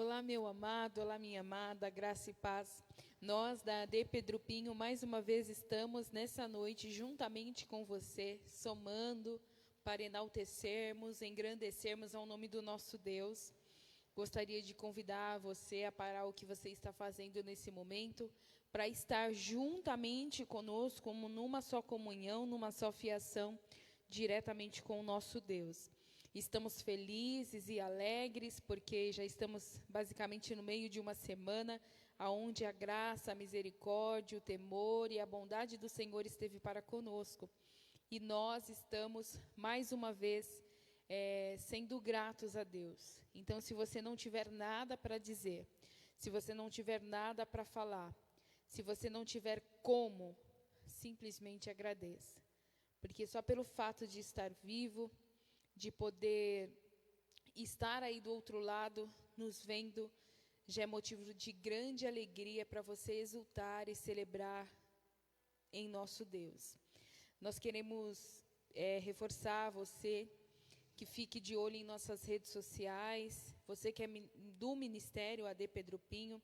Olá, meu amado, olá, minha amada, graça e paz. Nós, da AD Pedro Pinho, mais uma vez estamos nessa noite juntamente com você, somando para enaltecermos, engrandecermos ao nome do nosso Deus. Gostaria de convidar você a parar o que você está fazendo nesse momento, para estar juntamente conosco, como numa só comunhão, numa só fiação, diretamente com o nosso Deus. Estamos felizes e alegres, porque já estamos basicamente no meio de uma semana, onde a graça, a misericórdia, o temor e a bondade do Senhor esteve para conosco. E nós estamos, mais uma vez, sendo gratos a Deus. Então, se você não tiver nada para dizer, se você não tiver nada para falar, se você não tiver como, simplesmente agradeça. Porque só pelo fato de estar vivo, de poder estar aí do outro lado, nos vendo, já é motivo de grande alegria para você exultar e celebrar em nosso Deus. Nós queremos reforçar você que fique de olho em nossas redes sociais, você que é do Ministério AD Pedro Pinho,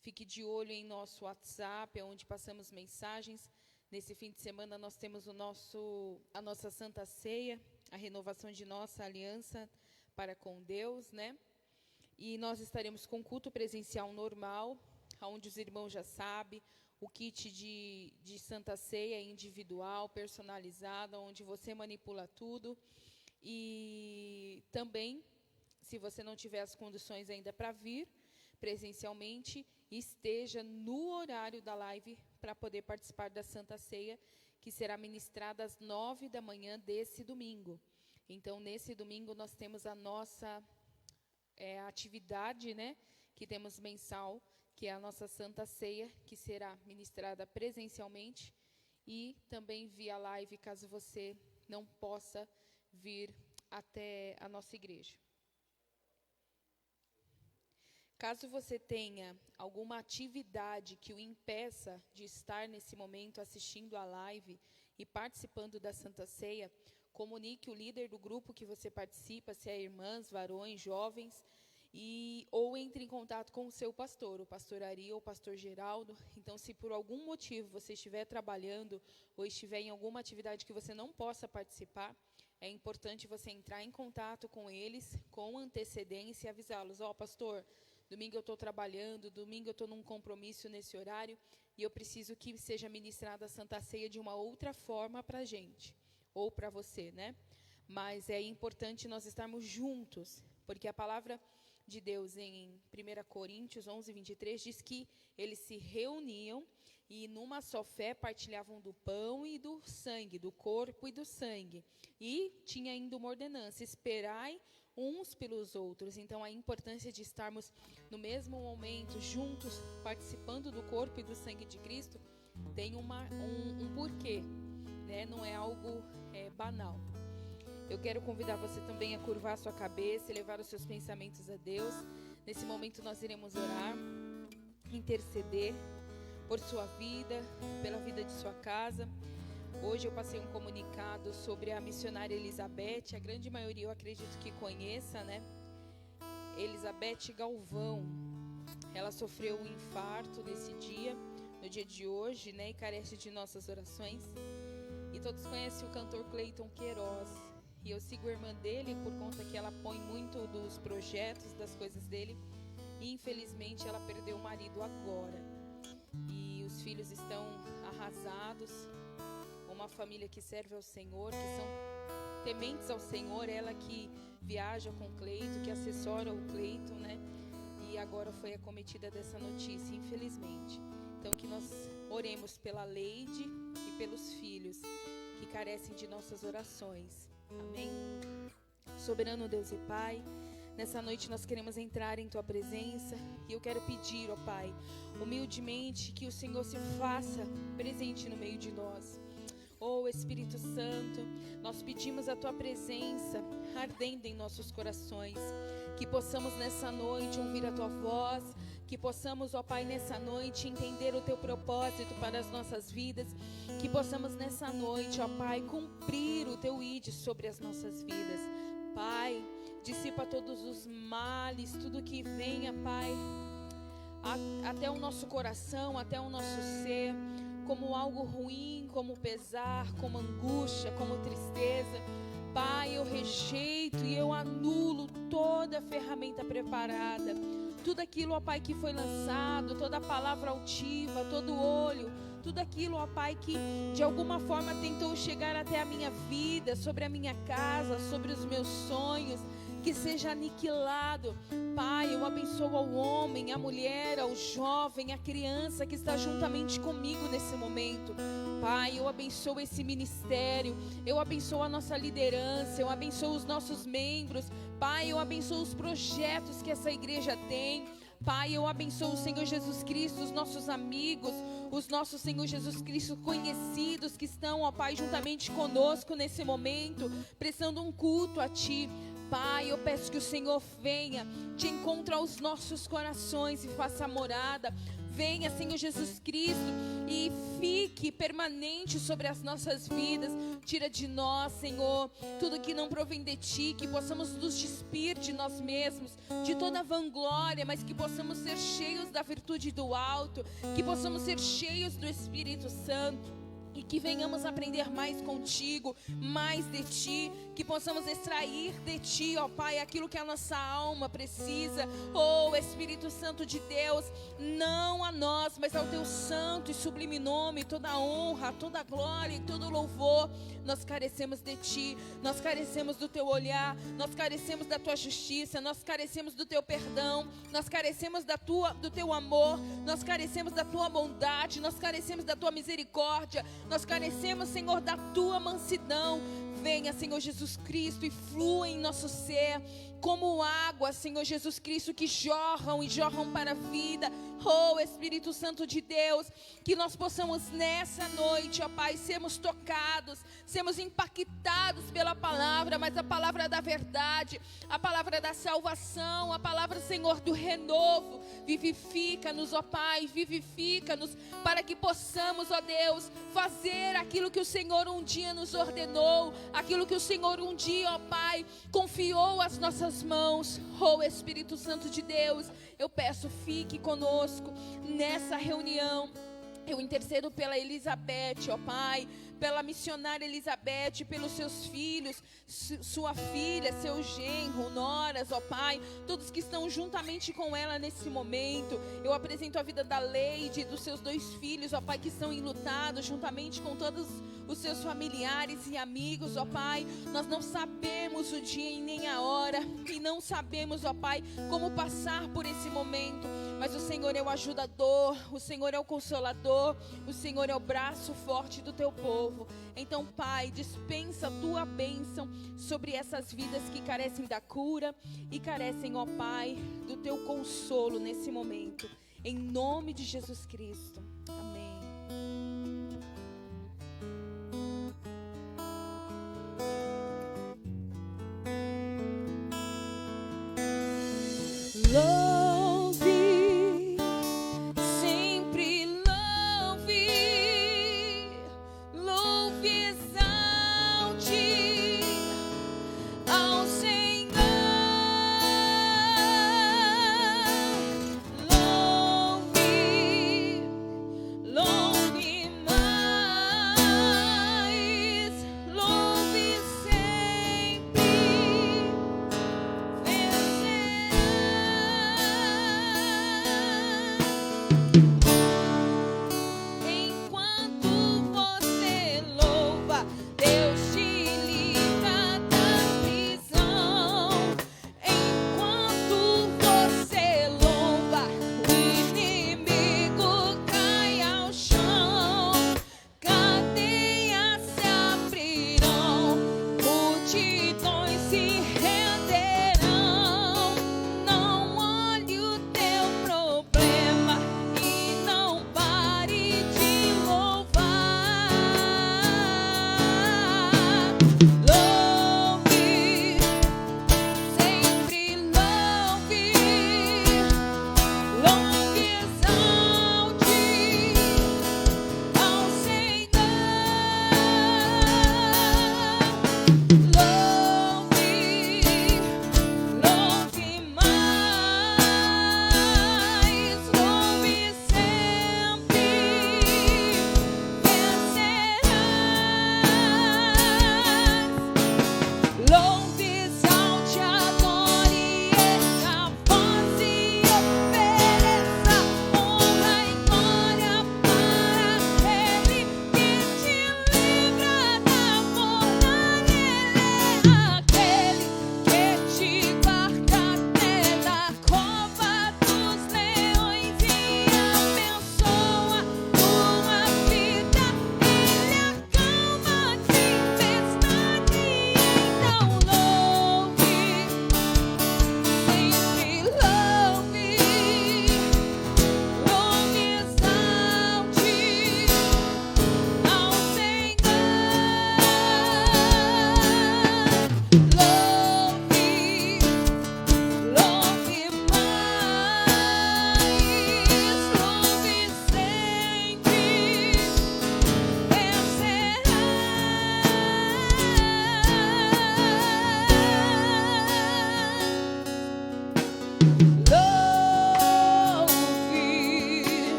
fique de olho em nosso WhatsApp, onde passamos mensagens. Nesse fim de semana nós temos a nossa Santa Ceia, a renovação de nossa aliança para com Deus, né? E nós estaremos com culto presencial normal, onde os irmãos já sabem, o kit de Santa Ceia individual, personalizado, onde você manipula tudo. E também, se você não tiver as condições ainda para vir presencialmente, esteja no horário da live para poder participar da Santa Ceia, que será ministrada às 9 da manhã desse domingo. Então, nesse domingo, nós temos a nossa atividade, né, que temos mensal, que é a nossa Santa Ceia, que será ministrada presencialmente e também via live, caso você não possa vir até a nossa igreja. Caso você tenha alguma atividade que o impeça de estar nesse momento assistindo a live e participando da Santa Ceia, comunique o líder do grupo que você participa, se é irmãs, varões, jovens, ou entre em contato com o seu pastor, o pastor Ari ou o pastor Geraldo. Então, se por algum motivo você estiver trabalhando ou estiver em alguma atividade que você não possa participar, é importante você entrar em contato com eles com antecedência e avisá-los: pastor, domingo eu estou trabalhando, domingo eu estou num compromisso nesse horário e eu preciso que seja ministrada a Santa Ceia de uma outra forma para a gente, ou para você, né? Mas é importante nós estarmos juntos, porque a palavra de Deus em 1 Coríntios 11, 23, diz que eles se reuniam e numa só fé partilhavam do pão e do sangue, do corpo e do sangue. E tinha ainda uma ordenança: esperai uns pelos outros. Então, a importância de estarmos no mesmo momento, juntos, participando do corpo e do sangue de Cristo, tem um porquê, né? Não é algo banal. Eu quero convidar você também a curvar a sua cabeça e levar os seus pensamentos a Deus. Nesse momento nós iremos orar, interceder por sua vida, pela vida de sua casa. Hoje eu passei um comunicado sobre a missionária Elizabeth. A grande maioria eu acredito que conheça, né? Elizabeth Galvão. Ela sofreu um infarto nesse dia, no dia de hoje, né? E carece de nossas orações. E todos conhecem o cantor Cleiton Queiroz. E eu sigo a irmã dele por conta que ela põe muito dos projetos, das coisas dele. E infelizmente ela perdeu o marido agora. E os filhos estão arrasados. Uma família que serve ao Senhor, que são tementes ao Senhor. Ela que viaja com o Cleiton, que assessora o Cleiton, né? E agora foi acometida dessa notícia, infelizmente. Então que nós oremos pela Leide e pelos filhos que carecem de nossas orações. Amém? Soberano Deus e Pai, nessa noite nós queremos entrar em Tua presença e eu quero pedir, ó Pai, humildemente que o Senhor se faça presente no meio de nós. Espírito Santo, nós pedimos a Tua presença ardendo em nossos corações, que possamos nessa noite ouvir a Tua voz, que possamos, ó Pai, nessa noite entender o Teu propósito para as nossas vidas, que possamos nessa noite, ó Pai, cumprir o Teu ID sobre as nossas vidas. Pai, Dissipa todos os males, tudo que venha, Pai, até o nosso coração, até o nosso ser, como algo ruim, como pesar, como angústia, como tristeza. Pai, eu rejeito e eu anulo toda a ferramenta preparada, tudo aquilo, ó Pai, que foi lançado, toda a palavra altiva, todo olho, tudo aquilo, ó Pai, que de alguma forma tentou chegar até a minha vida, sobre a minha casa, sobre os meus sonhos, que seja aniquilado. Pai, eu abençoo ao homem, à mulher, ao jovem, à criança que está juntamente comigo nesse momento. Pai, eu abençoo esse ministério, eu abençoo a nossa liderança, eu abençoo os nossos membros. Pai, eu abençoo os projetos que essa igreja tem. Pai, eu abençoo o Senhor Jesus Cristo, os nossos amigos, os nossos, Senhor Jesus Cristo, conhecidos que estão, ó Pai, juntamente conosco nesse momento, prestando um culto a Ti. Pai, eu peço que o Senhor venha, te encontre aos nossos corações e faça morada. Venha, Senhor Jesus Cristo, e fique permanente sobre as nossas vidas. Tira de nós, Senhor, tudo que não provém de Ti, que possamos nos despir de nós mesmos, de toda vanglória, mas que possamos ser cheios da virtude do alto, que possamos ser cheios do Espírito Santo. E que venhamos aprender mais contigo, mais de Ti, que possamos extrair de Ti, ó Pai, aquilo que a nossa alma precisa. Oh Espírito Santo de Deus, não a nós, mas ao Teu santo e sublime nome, toda a honra, toda a glória e todo o louvor. Nós carecemos de Ti, nós carecemos do Teu olhar, nós carecemos da Tua justiça, nós carecemos do Teu perdão, nós carecemos do Teu amor, nós carecemos da Tua bondade, nós carecemos da Tua misericórdia. Nós carecemos, Senhor, da Tua mansidão. Venha, Senhor Jesus Cristo, e flua em nosso ser, como água, Senhor Jesus Cristo, que jorram e jorram para a vida. Oh Espírito Santo de Deus, que nós possamos nessa noite, ó Pai, sermos tocados, sermos impactados pela palavra, mas a palavra da verdade, a palavra da salvação, a palavra, Senhor, do renovo. Vivifica-nos, ó Pai, vivifica-nos, para que possamos, ó Deus, fazer aquilo que o Senhor um dia nos ordenou, aquilo que o Senhor um dia, ó Pai, confiou às nossas mãos. Oh Espírito Santo de Deus, eu peço, fique conosco nessa reunião. Eu intercedo pela Elizabeth, ó Pai, pela missionária Elizabeth, pelos seus filhos, sua filha, seu genro, noras, ó Pai, todos que estão juntamente com ela nesse momento. Eu apresento a vida da Leide, dos seus 2 filhos, ó Pai, que estão enlutados, juntamente com todos os seus familiares e amigos, ó Pai. Nós não sabemos o dia e nem a hora, e não sabemos, ó Pai, como passar por esse momento, mas o Senhor é o ajudador, o Senhor é o consolador, o Senhor é o braço forte do Teu povo. Então, Pai, dispensa a Tua bênção sobre essas vidas que carecem da cura e carecem, ó Pai, do Teu consolo nesse momento. Em nome de Jesus Cristo. Amém.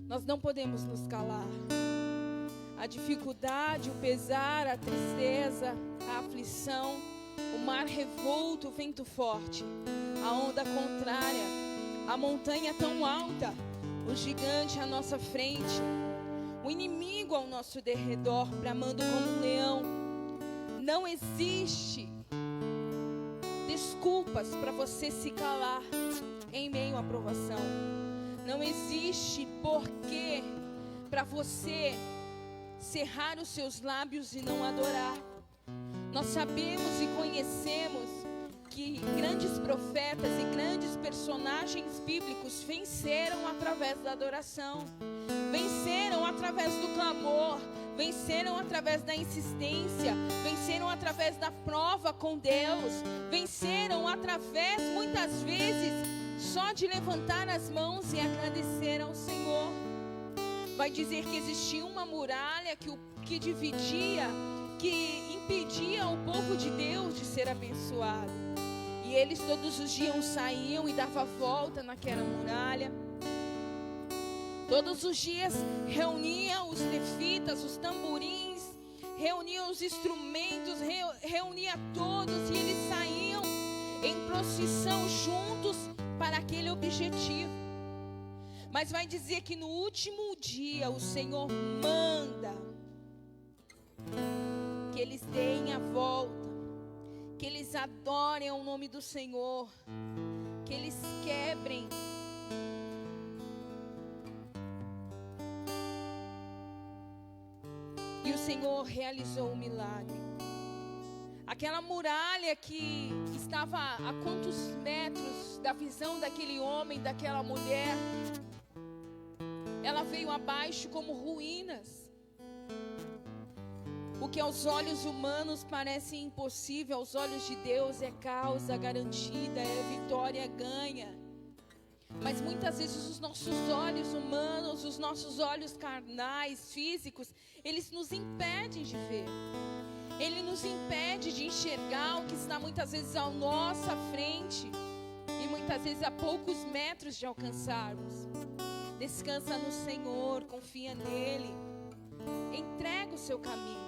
Nós não podemos nos calar. A dificuldade, o pesar, a tristeza, a aflição, o mar revolto, o vento forte, a onda contrária, a montanha tão alta, o gigante à nossa frente, o inimigo ao nosso derredor, bramando como um leão. Não existe desculpas para você se calar em meio à provação. Não existe porquê para você cerrar os seus lábios e não adorar. Nós sabemos e conhecemos que grandes profetas e grandes personagens bíblicos venceram através da adoração, venceram através do clamor, venceram através da insistência, venceram através da prova com Deus, venceram através, muitas vezes, só de levantar as mãos e agradecer ao Senhor. Vai dizer que existia uma muralha que dividia, que impedia o povo de Deus de ser abençoado. E eles todos os dias saíam e davam volta naquela muralha. Todos os dias reuniam os levitas, os tamborins, reuniam os instrumentos, reunia todos e eles saíam em procissão juntos para aquele objetivo. Mas vai dizer que no último dia o Senhor manda que eles deem a volta, que eles adorem o nome do Senhor, que eles quebrem e o Senhor realizou um milagre. Aquela muralha que estava a quantos metros da visão daquele homem, daquela mulher, ela veio abaixo como ruínas. O que aos olhos humanos parece impossível, aos olhos de Deus é causa garantida, é vitória ganha. Mas muitas vezes os nossos olhos humanos, os nossos olhos carnais, físicos, eles nos impedem de ver. Ele nos impede de enxergar o que está muitas vezes à nossa frente e muitas vezes a poucos metros de alcançarmos. Descansa no Senhor, confia nele, entrega o seu caminho.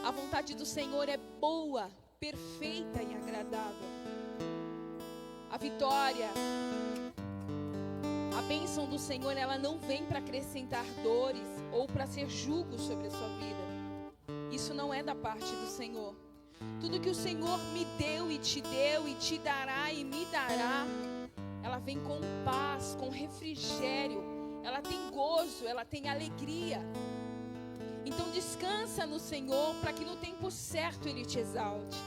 A vontade do Senhor é boa, perfeita e agradável. A vitória, a bênção do Senhor, ela não vem para acrescentar dores ou para ser jugo sobre a sua vida. Isso não é da parte do Senhor. Tudo que o Senhor me deu e te dará e me dará, ela vem com paz, com refrigério, ela tem gozo, ela tem alegria. Então descansa no Senhor para que no tempo certo Ele te exalte.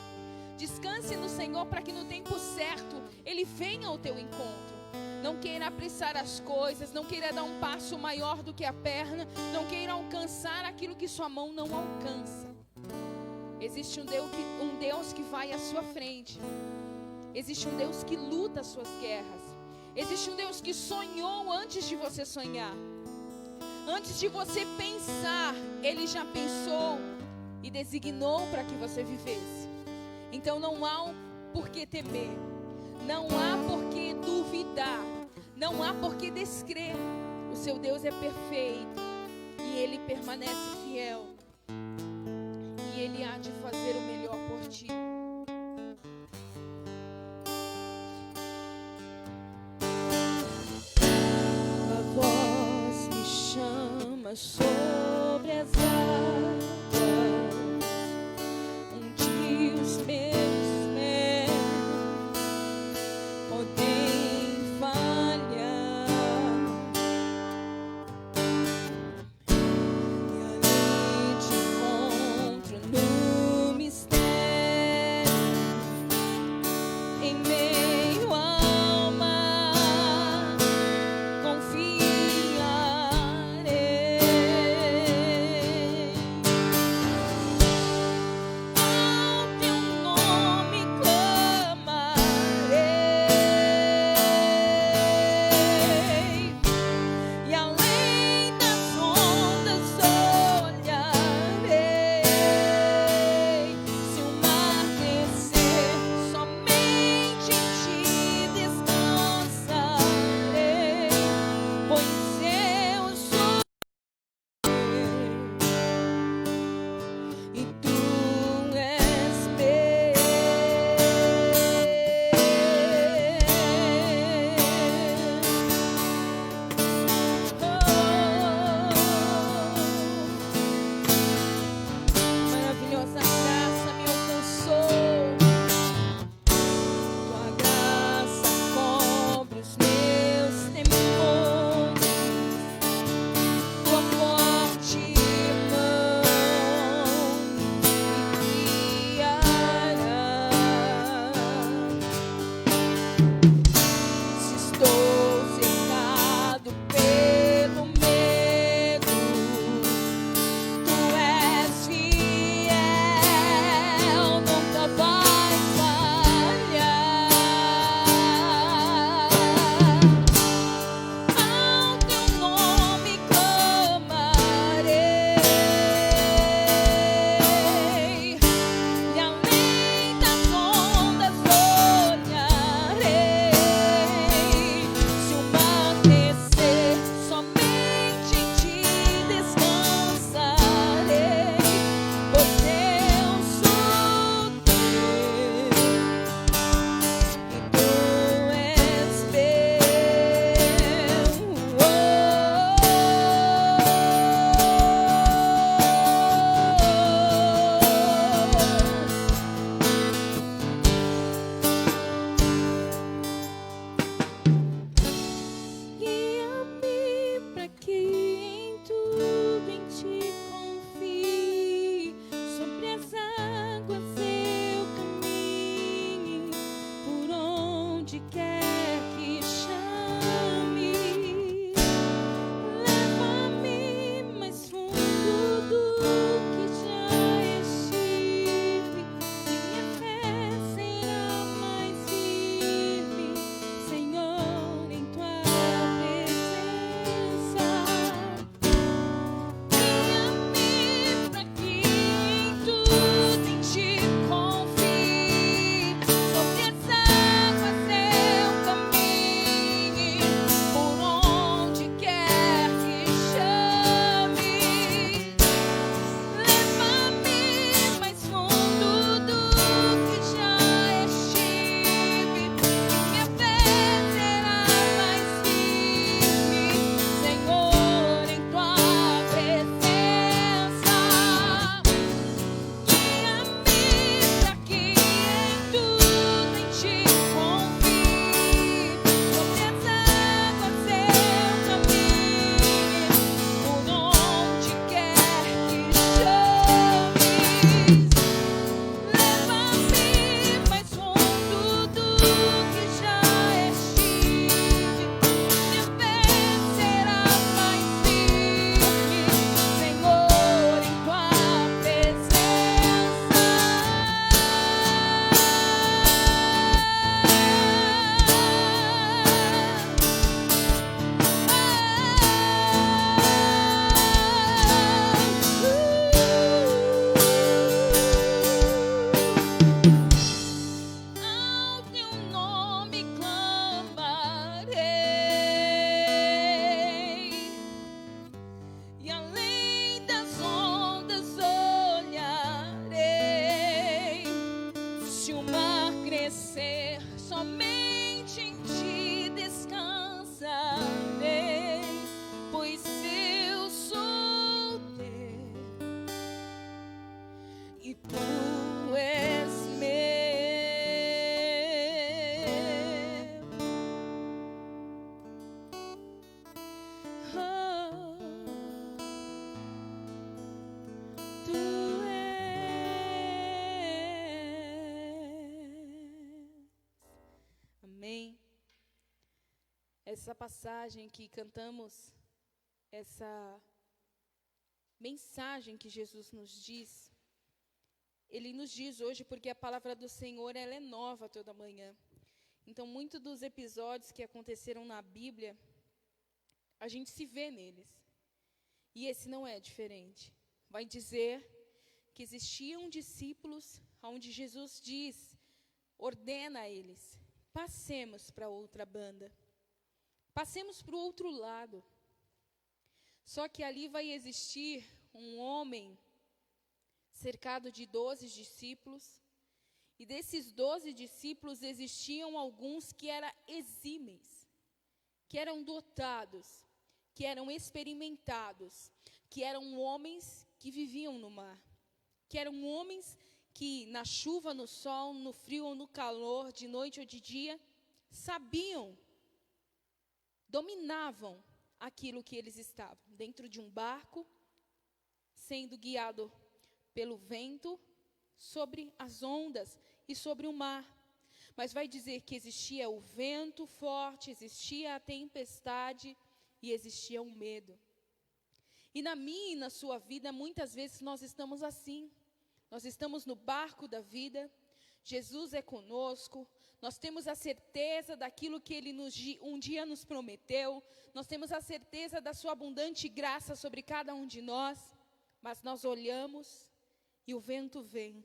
Descanse no Senhor para que no tempo certo Ele venha ao teu encontro. Não queira apressar as coisas, não queira dar um passo maior do que a perna, não queira alcançar aquilo que sua mão não alcança. Existe um Deus que vai à sua frente. Existe um Deus que luta as suas guerras. Existe um Deus que sonhou antes de você sonhar. Antes de você pensar, Ele já pensou e designou para que você vivesse. Então não há por que temer, não há por que duvidar, não há por que descrer. O seu Deus é perfeito e Ele permanece fiel. E Ele há de fazer o melhor por ti. Sobre as águas, onde os meus pés podem falhar, e ali te encontro no mistério, em meio ao mar, confiarei. essa passagem que cantamos, essa mensagem que Jesus nos diz, Ele nos diz hoje porque a palavra do Senhor, ela é nova toda manhã. Então, muitos dos episódios que aconteceram na Bíblia, a gente se vê neles. E esse não é diferente. Vai dizer que existiam discípulos onde Jesus diz, ordena a eles, passemos para outra banda. Passemos para o outro lado. Só que ali vai existir um homem cercado de 12 discípulos. E desses 12 discípulos existiam alguns que eram exímeis, que eram dotados, que eram experimentados, que eram homens que viviam no mar, que eram homens que na chuva, no sol, no frio ou no calor, de noite ou de dia, sabiam, dominavam aquilo que eles estavam, dentro de um barco, sendo guiado pelo vento, sobre as ondas e sobre o mar. Mas vai dizer que existia o vento forte, existia a tempestade e existia o medo. E na minha e na sua vida, muitas vezes nós estamos assim. Nós estamos no barco da vida, Jesus é conosco, nós temos a certeza daquilo que Ele um dia nos prometeu, nós temos a certeza da sua abundante graça sobre cada um de nós, mas nós olhamos e o vento vem.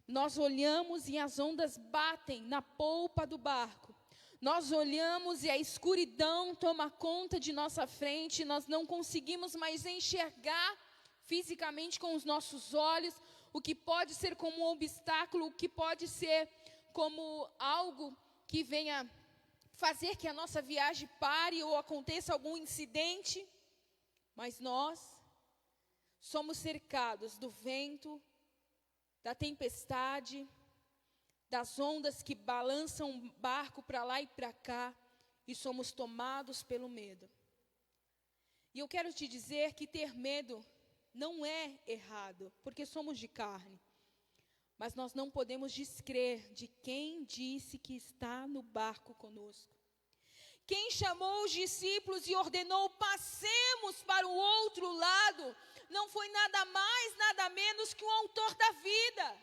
Nós olhamos e as ondas batem na polpa do barco. Nós olhamos e a escuridão toma conta de nossa frente, nós não conseguimos mais enxergar fisicamente com os nossos olhos o que pode ser como um obstáculo, o que pode ser como algo que venha fazer que a nossa viagem pare ou aconteça algum incidente. Mas nós somos cercados do vento, da tempestade, das ondas que balançam o barco para lá e para cá, e somos tomados pelo medo. E eu quero te dizer que ter medo não é errado, porque somos de carne. Mas nós não podemos descrer de quem disse que está no barco conosco. Quem chamou os discípulos e ordenou, passemos para o outro lado, não foi nada mais, nada menos que o autor da vida.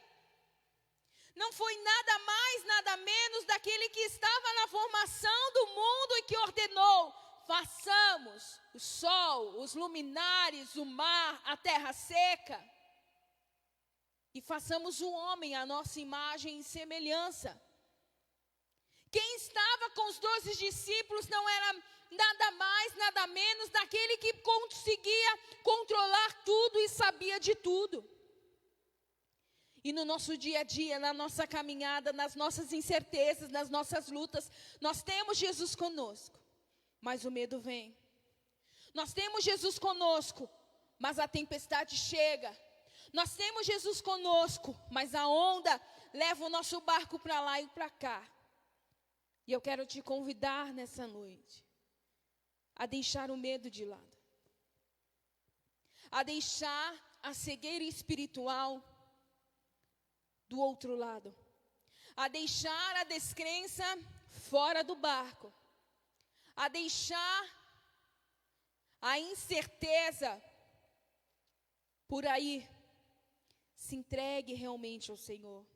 Não foi nada mais, nada menos daquele que estava na formação do mundo e que ordenou, façamos o sol, os luminares, o mar, a terra seca. E façamos o homem à nossa imagem e semelhança. Quem estava com os 12 discípulos não era nada mais, nada menos daquele que conseguia controlar tudo e sabia de tudo. E no nosso dia a dia, na nossa caminhada, nas nossas incertezas, nas nossas lutas, nós temos Jesus conosco, mas o medo vem. Nós temos Jesus conosco, mas a tempestade chega. Nós temos Jesus conosco, mas a onda leva o nosso barco para lá e para cá. E eu quero te convidar nessa noite a deixar o medo de lado, a deixar a cegueira espiritual do outro lado, a deixar a descrença fora do barco, a deixar a incerteza por aí. Se entregue realmente ao Senhor.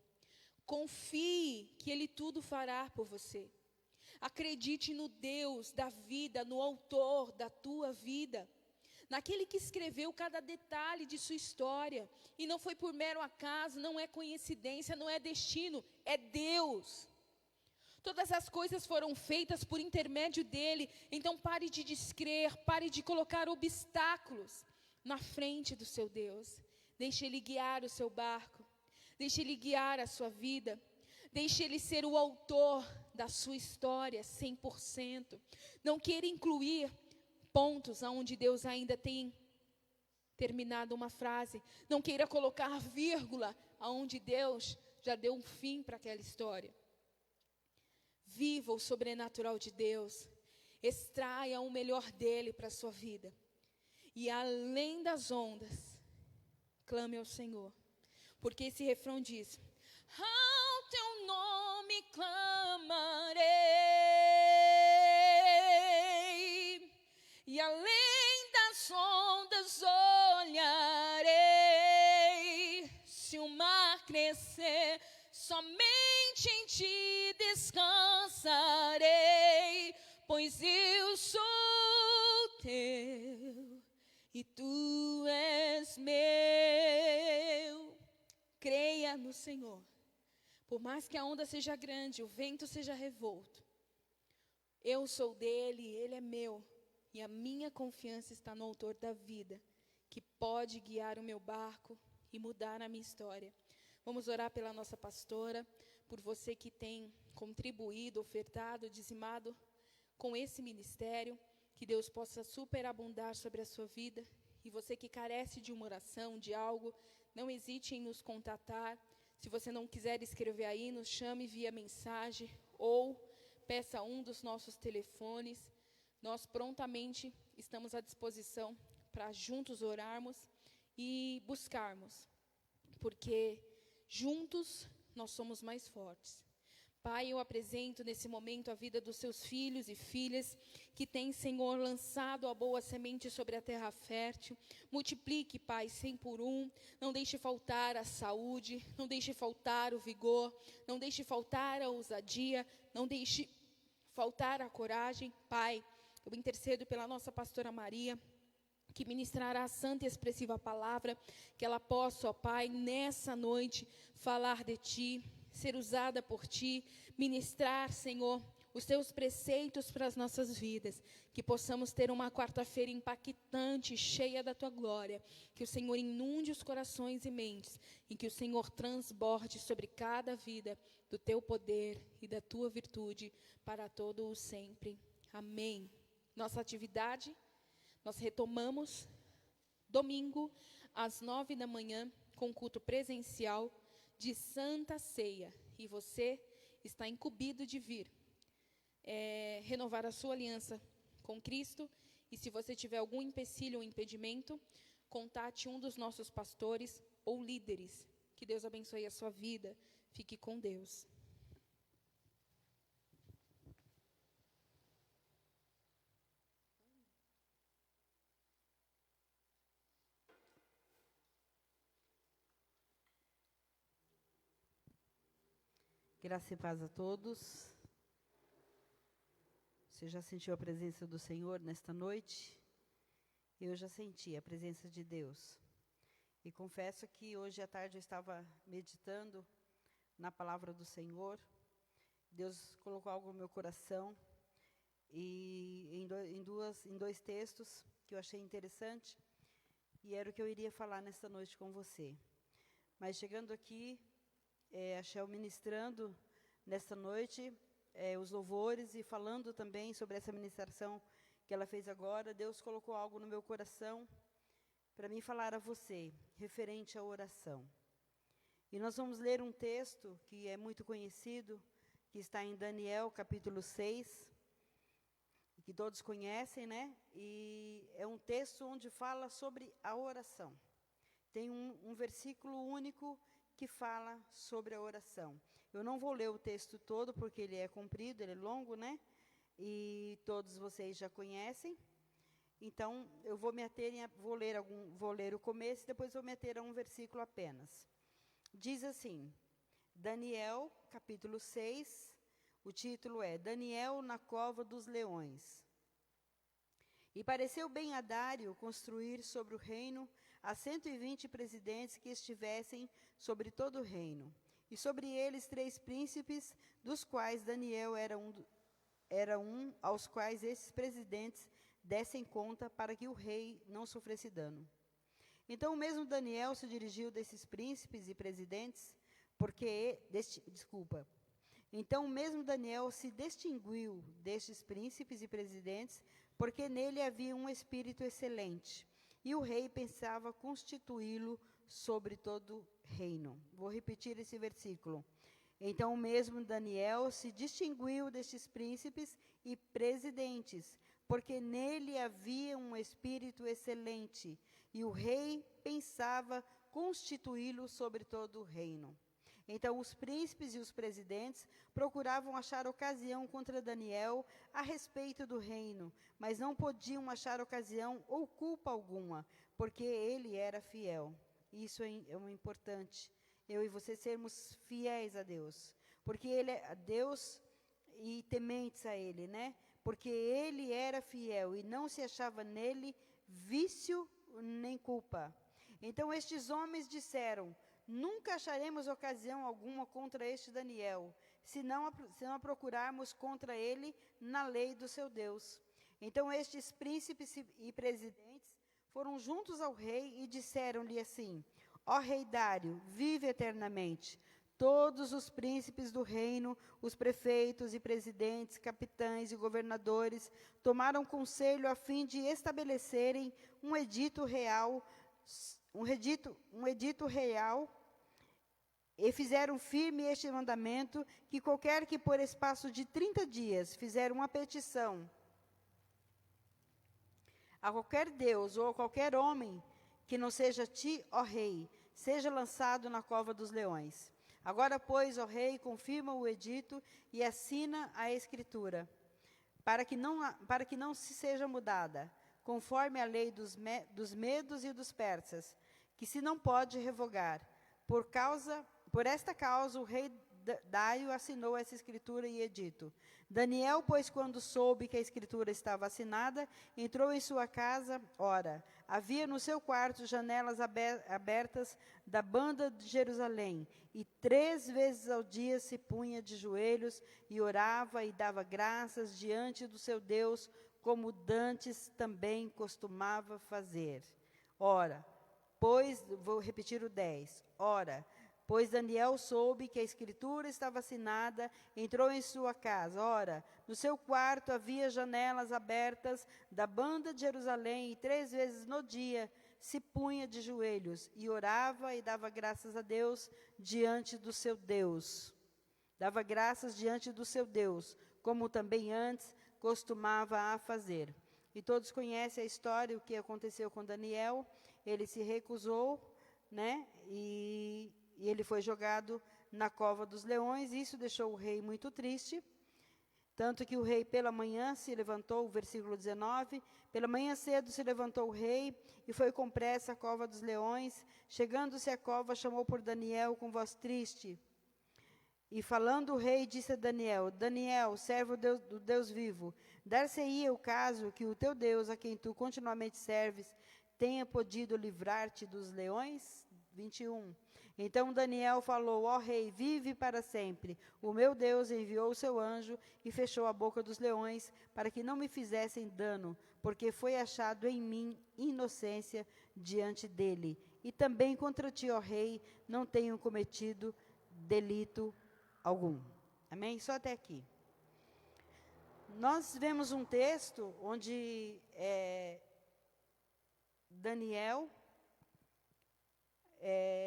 Confie que Ele tudo fará por você. Acredite no Deus da vida, no autor da tua vida, naquele que escreveu cada detalhe de sua história. E não foi por mero acaso, não é coincidência, não é destino, é Deus. Todas as coisas foram feitas por intermédio dEle. Então pare de descrer, pare de colocar obstáculos na frente do seu Deus. Deixe Ele guiar o seu barco, deixe Ele guiar a sua vida, deixe Ele ser o autor da sua história 100%. Não queira incluir pontos onde Deus ainda tem terminado uma frase. Não queira colocar vírgula onde Deus já deu um fim para aquela história. Viva o sobrenatural de Deus. Extraia o melhor dEle para a sua vida. E além das ondas, clame ao Senhor. Porque esse refrão diz: ao teu nome clamarei. somente em ti descansarei, pois eu sou teu e tu és meu. Creia no Senhor. Por mais que a onda seja grande, o vento seja revolto, eu sou dele, ele é meu. E a minha confiança está no autor da vida, que pode guiar o meu barco e mudar a minha história. Vamos orar pela nossa pastora, por você que tem contribuído, ofertado, dizimado com esse ministério. Que Deus possa superabundar sobre a sua vida. E você que carece de uma oração, de algo, não hesite em nos contatar. Se você não quiser escrever aí, nos chame via mensagem ou peça um dos nossos telefones. Nós prontamente estamos à disposição para juntos orarmos e buscarmos, porque juntos nós somos mais fortes. Pai, eu apresento nesse momento a vida dos seus filhos e filhas que têm, Senhor, lançado a boa semente sobre a terra fértil. Multiplique, Pai, 100 por 1. Não deixe faltar a saúde, não deixe faltar o vigor, não deixe faltar a ousadia, não deixe faltar a coragem. Pai, eu intercedo pela nossa pastora Maria, que ministrará a santa e expressiva palavra, que ela possa, ó Pai, nessa noite, falar de Ti, ser usada por Ti, ministrar, Senhor, os Teus preceitos para as nossas vidas, que possamos ter uma quarta-feira impactante, cheia da Tua glória, que o Senhor inunde os corações e mentes, e que o Senhor transborde sobre cada vida do Teu poder e da Tua virtude, para todo o sempre. Amém. Nossa atividade, nós retomamos domingo, às 9 da manhã, com culto presencial de Santa Ceia. E você está incumbido de vir renovar a sua aliança com Cristo. E se você tiver algum empecilho ou impedimento, contate um dos nossos pastores ou líderes. Que Deus abençoe a sua vida. Fique com Deus. Graça e paz a todos. Você já sentiu a presença do Senhor nesta noite? Eu já senti a presença de Deus. E confesso que hoje à tarde eu estava meditando na palavra do Senhor. Deus colocou algo no meu coração. E em dois textos que eu achei interessante. E era o que eu iria falar nesta noite com você. Mas chegando aqui, a Shell ministrando nesta noite os louvores e falando também sobre essa ministração que ela fez agora, Deus colocou algo no meu coração para mim falar a você, referente à oração. E nós vamos ler um texto que é muito conhecido, que está em Daniel, capítulo 6, que todos conhecem, né? E é um texto onde fala sobre a oração. Tem um versículo único que fala sobre a oração. Eu não vou ler o texto todo, porque ele é comprido, ele é longo, né? E todos vocês já conhecem. Então, eu vou me ater vou ler o começo, e depois vou me ater a um versículo apenas. Diz assim, Daniel, capítulo 6, o título é Daniel na cova dos leões. E pareceu bem a Dário construir sobre o reino a 120 presidentes que estivessem sobre todo o reino, e sobre eles 3 príncipes, dos quais Daniel era um aos quais esses presidentes dessem conta, para que o rei não sofresse dano. Então o mesmo Daniel se dirigiu desses príncipes e presidentes, Então o mesmo Daniel se distinguiu destes príncipes e presidentes, porque nele havia um espírito excelente, e o rei pensava constituí-lo sobre todo o reino. Vou repetir esse versículo. Então o mesmo Daniel se distinguiu destes príncipes e presidentes, porque nele havia um espírito excelente, e o rei pensava constituí-lo sobre todo o reino. Então os príncipes e os presidentes procuravam achar ocasião contra Daniel a respeito do reino, mas não podiam achar ocasião ou culpa alguma, porque ele era fiel. Isso é importante. eu e você sermos fiéis a Deus. Porque Ele é Deus e tementes a Ele, né? Porque Ele era fiel e não se achava nele vício nem culpa. Então estes homens disseram: nunca acharemos ocasião alguma contra este Daniel, se não a procurarmos contra ele na lei do seu Deus. Então estes príncipes e presidentes foram juntos ao rei e disseram-lhe assim: ó rei Dário, vive eternamente. Todos os príncipes do reino, os prefeitos e presidentes, capitães e governadores, tomaram conselho a fim de estabelecerem um edito real, e fizeram firme este mandamento, que qualquer que por espaço de 30 dias fizer uma petição a qualquer deus ou a qualquer homem que não seja ti, ó rei, seja lançado na cova dos leões. Agora, pois, ó rei, confirma o edito e assina a escritura, para que não se seja mudada, conforme a lei dos medos e dos persas, que se não pode revogar. Por esta causa, o rei Dário assinou essa escritura e edito. Daniel, pois, quando soube que a escritura estava assinada, entrou em sua casa. Ora, havia no seu quarto janelas abertas da banda de Jerusalém, e 3 vezes ao dia se punha de joelhos e orava e dava graças diante do seu Deus, como dantes também costumava fazer. Ora, pois, vou repetir o 10. Ora, pois Daniel soube que a escritura estava assinada, entrou em sua casa. Ora, no seu quarto havia janelas abertas da banda de Jerusalém, e 3 vezes no dia se punha de joelhos, e orava e dava graças a Deus diante do seu Deus. Dava graças diante do seu Deus, como também antes costumava a fazer. E todos conhecem a história, o que aconteceu com Daniel. Ele se recusou, né, e ele foi jogado na cova dos leões. Isso deixou o rei muito triste, tanto que o rei pela manhã se levantou, versículo 19, pela manhã cedo se levantou o rei e foi com pressa à cova dos leões. Chegando-se à cova, chamou por Daniel com voz triste. E falando o rei, disse a Daniel: Daniel, servo do Deus vivo, dar-se-ia o caso que o teu Deus, a quem tu continuamente serves, tenha podido livrar-te dos leões? 21. Então Daniel falou: ó rei, vive para sempre. O meu Deus enviou o seu anjo e fechou a boca dos leões, para que não me fizessem dano, porque foi achado em mim inocência diante dele. E também contra ti, ó rei, não tenho cometido delito algum. Amém? Só até aqui. Nós vemos um texto onde Daniel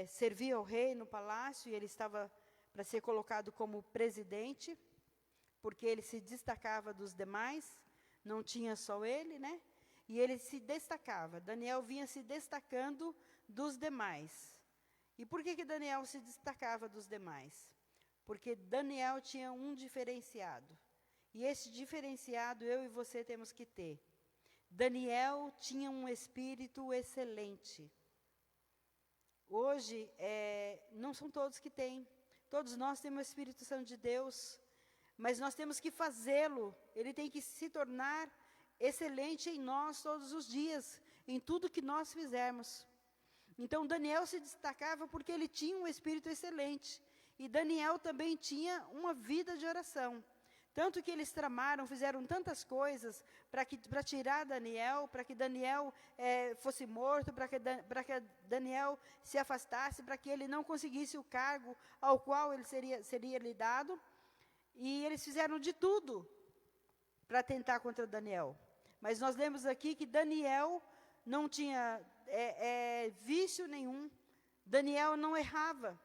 servia ao rei no palácio, e ele estava para ser colocado como presidente, porque ele se destacava dos demais, não tinha só ele, né? E ele se destacava. Daniel vinha se destacando dos demais. E por que Daniel se destacava dos demais? Porque Daniel tinha um diferenciado. E esse diferenciado eu e você temos que ter. Daniel tinha um espírito excelente. Hoje, não são todos que têm. Todos nós temos o Espírito Santo de Deus, mas nós temos que fazê-lo. Ele tem que se tornar excelente em nós todos os dias, em tudo que nós fizermos. Então, Daniel se destacava porque ele tinha um espírito excelente. E Daniel também tinha uma vida de oração. Tanto que eles tramaram, fizeram tantas coisas para tirar Daniel, para que Daniel fosse morto, para que Daniel se afastasse, para que ele não conseguisse o cargo ao qual ele seria lhe dado. E eles fizeram de tudo para tentar contra Daniel. Mas nós lemos aqui que Daniel não tinha vício nenhum. Daniel não errava.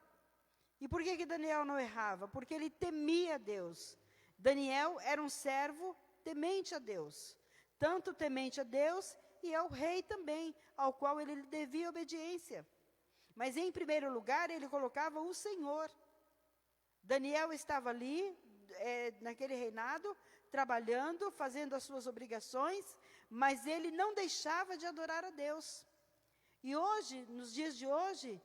E por que Daniel não errava? Porque ele temia a Deus. Daniel era um servo temente a Deus. Tanto temente a Deus e ao rei também, ao qual ele devia obediência. Mas em primeiro lugar, ele colocava o Senhor. Daniel estava ali, naquele reinado, trabalhando, fazendo as suas obrigações, mas ele não deixava de adorar a Deus. E hoje, nos dias de hoje,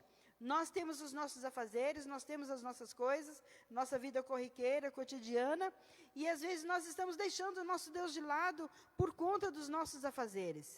Nós temos os nossos afazeres, nós temos as nossas coisas, nossa vida corriqueira, cotidiana, e às vezes nós estamos deixando o nosso Deus de lado por conta dos nossos afazeres.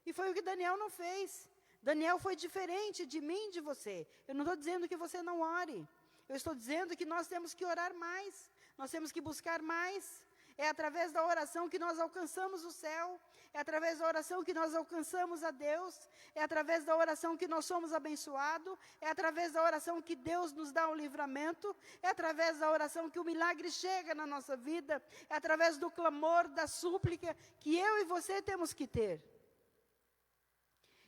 E foi o que Daniel não fez. Daniel foi diferente de mim e de você. Eu não estou dizendo que você não ore. Eu estou dizendo que nós temos que orar mais. Nós temos que buscar mais. É através da oração que nós alcançamos o céu. É através da oração que nós alcançamos a Deus. É através da oração que nós somos abençoados. É através da oração que Deus nos dá o livramento. É através da oração que o milagre chega na nossa vida. É através do clamor, da súplica que eu e você temos que ter.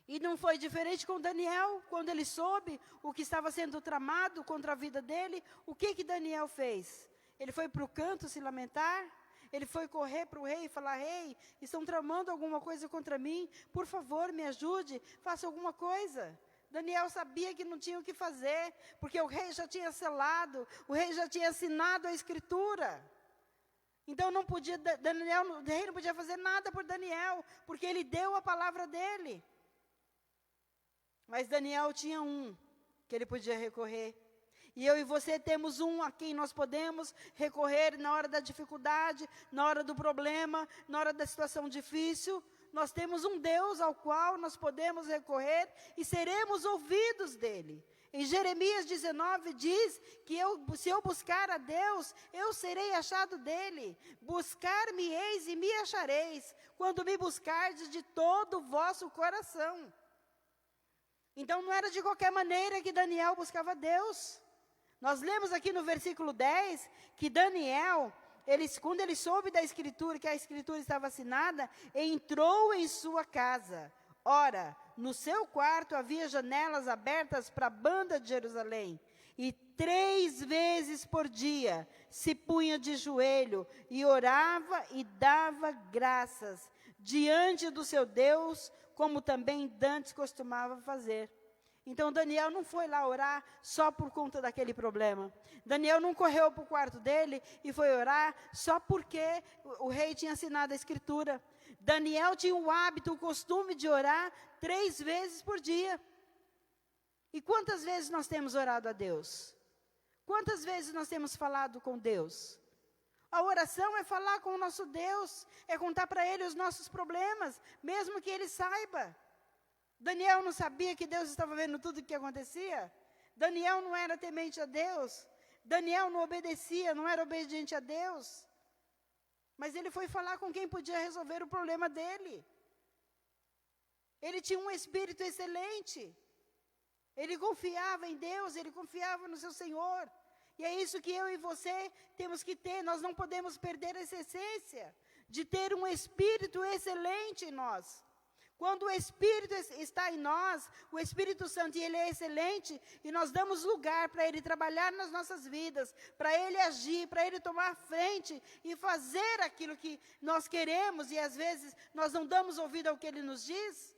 E não foi diferente com Daniel, quando ele soube o que estava sendo tramado contra a vida dele. O que Daniel fez? Ele foi para o canto se lamentar? Ele foi correr para o rei e falar: rei, estão tramando alguma coisa contra mim, por favor, me ajude, faça alguma coisa. Daniel sabia que não tinha o que fazer, porque o rei já tinha selado, o rei já tinha assinado a escritura. Então não podia, o rei não podia fazer nada por Daniel, porque ele deu a palavra dele. Mas Daniel tinha um que ele podia recorrer. E eu e você temos um a quem nós podemos recorrer na hora da dificuldade, na hora do problema, na hora da situação difícil. Nós temos um Deus ao qual nós podemos recorrer e seremos ouvidos dele. Em Jeremias 19 diz que se eu buscar a Deus, eu serei achado dele. Buscar-me-eis e me achareis, quando me buscardes de todo o vosso coração. Então não era de qualquer maneira que Daniel buscava Deus. Nós lemos aqui no versículo 10 que Daniel, quando ele soube da escritura, que a escritura estava assinada, entrou em sua casa. Ora, no seu quarto havia janelas abertas para a banda de Jerusalém. E 3 vezes por dia se punha de joelho e orava e dava graças diante do seu Deus, como também dantes costumava fazer. Então Daniel não foi lá orar só por conta daquele problema. Daniel não correu para o quarto dele e foi orar só porque o rei tinha assinado a escritura. Daniel tinha o hábito, o costume de orar 3 vezes por dia. E quantas vezes nós temos orado a Deus? Quantas vezes nós temos falado com Deus? A oração é falar com o nosso Deus, é contar para Ele os nossos problemas, mesmo que Ele saiba. Daniel não sabia que Deus estava vendo tudo o que acontecia? Daniel não era temente a Deus? Daniel não obedecia, não era obediente a Deus? Mas ele foi falar com quem podia resolver o problema dele. Ele tinha um espírito excelente. Ele confiava em Deus, ele confiava no seu Senhor. E é isso que eu e você temos que ter. Nós não podemos perder essa essência de ter um espírito excelente em nós. Quando o Espírito está em nós, o Espírito Santo, e Ele é excelente, e nós damos lugar para Ele trabalhar nas nossas vidas, para Ele agir, para Ele tomar frente e fazer aquilo que nós queremos, e às vezes nós não damos ouvido ao que Ele nos diz,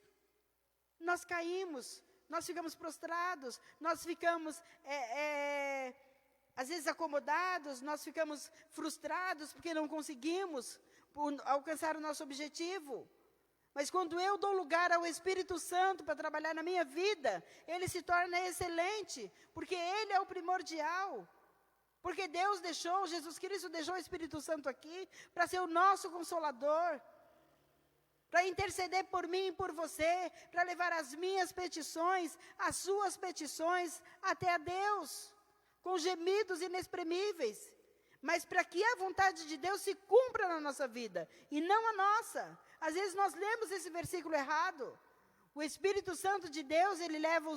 nós caímos, nós ficamos prostrados, nós ficamos, às vezes, acomodados, nós ficamos frustrados porque não conseguimos alcançar o nosso objetivo. Mas quando eu dou lugar ao Espírito Santo para trabalhar na minha vida, ele se torna excelente, porque ele é o primordial. Porque Deus deixou, Jesus Cristo deixou o Espírito Santo aqui para ser o nosso consolador, para interceder por mim e por você, para levar as minhas petições, as suas petições até a Deus, com gemidos inexprimíveis. Mas para que a vontade de Deus se cumpra na nossa vida, e não a nossa. Às vezes nós lemos esse versículo errado. O Espírito Santo de Deus, ele leva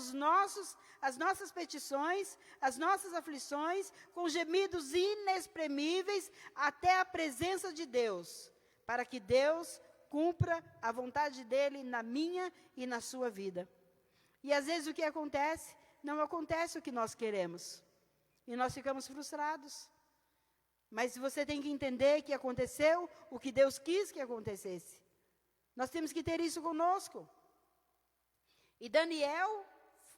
as nossas petições, as nossas aflições, com gemidos inexprimíveis, até a presença de Deus, para que Deus cumpra a vontade dele na minha e na sua vida. E às vezes o que acontece? Não acontece o que nós queremos. E nós ficamos frustrados. Mas você tem que entender que aconteceu o que Deus quis que acontecesse. Nós temos que ter isso conosco. E Daniel,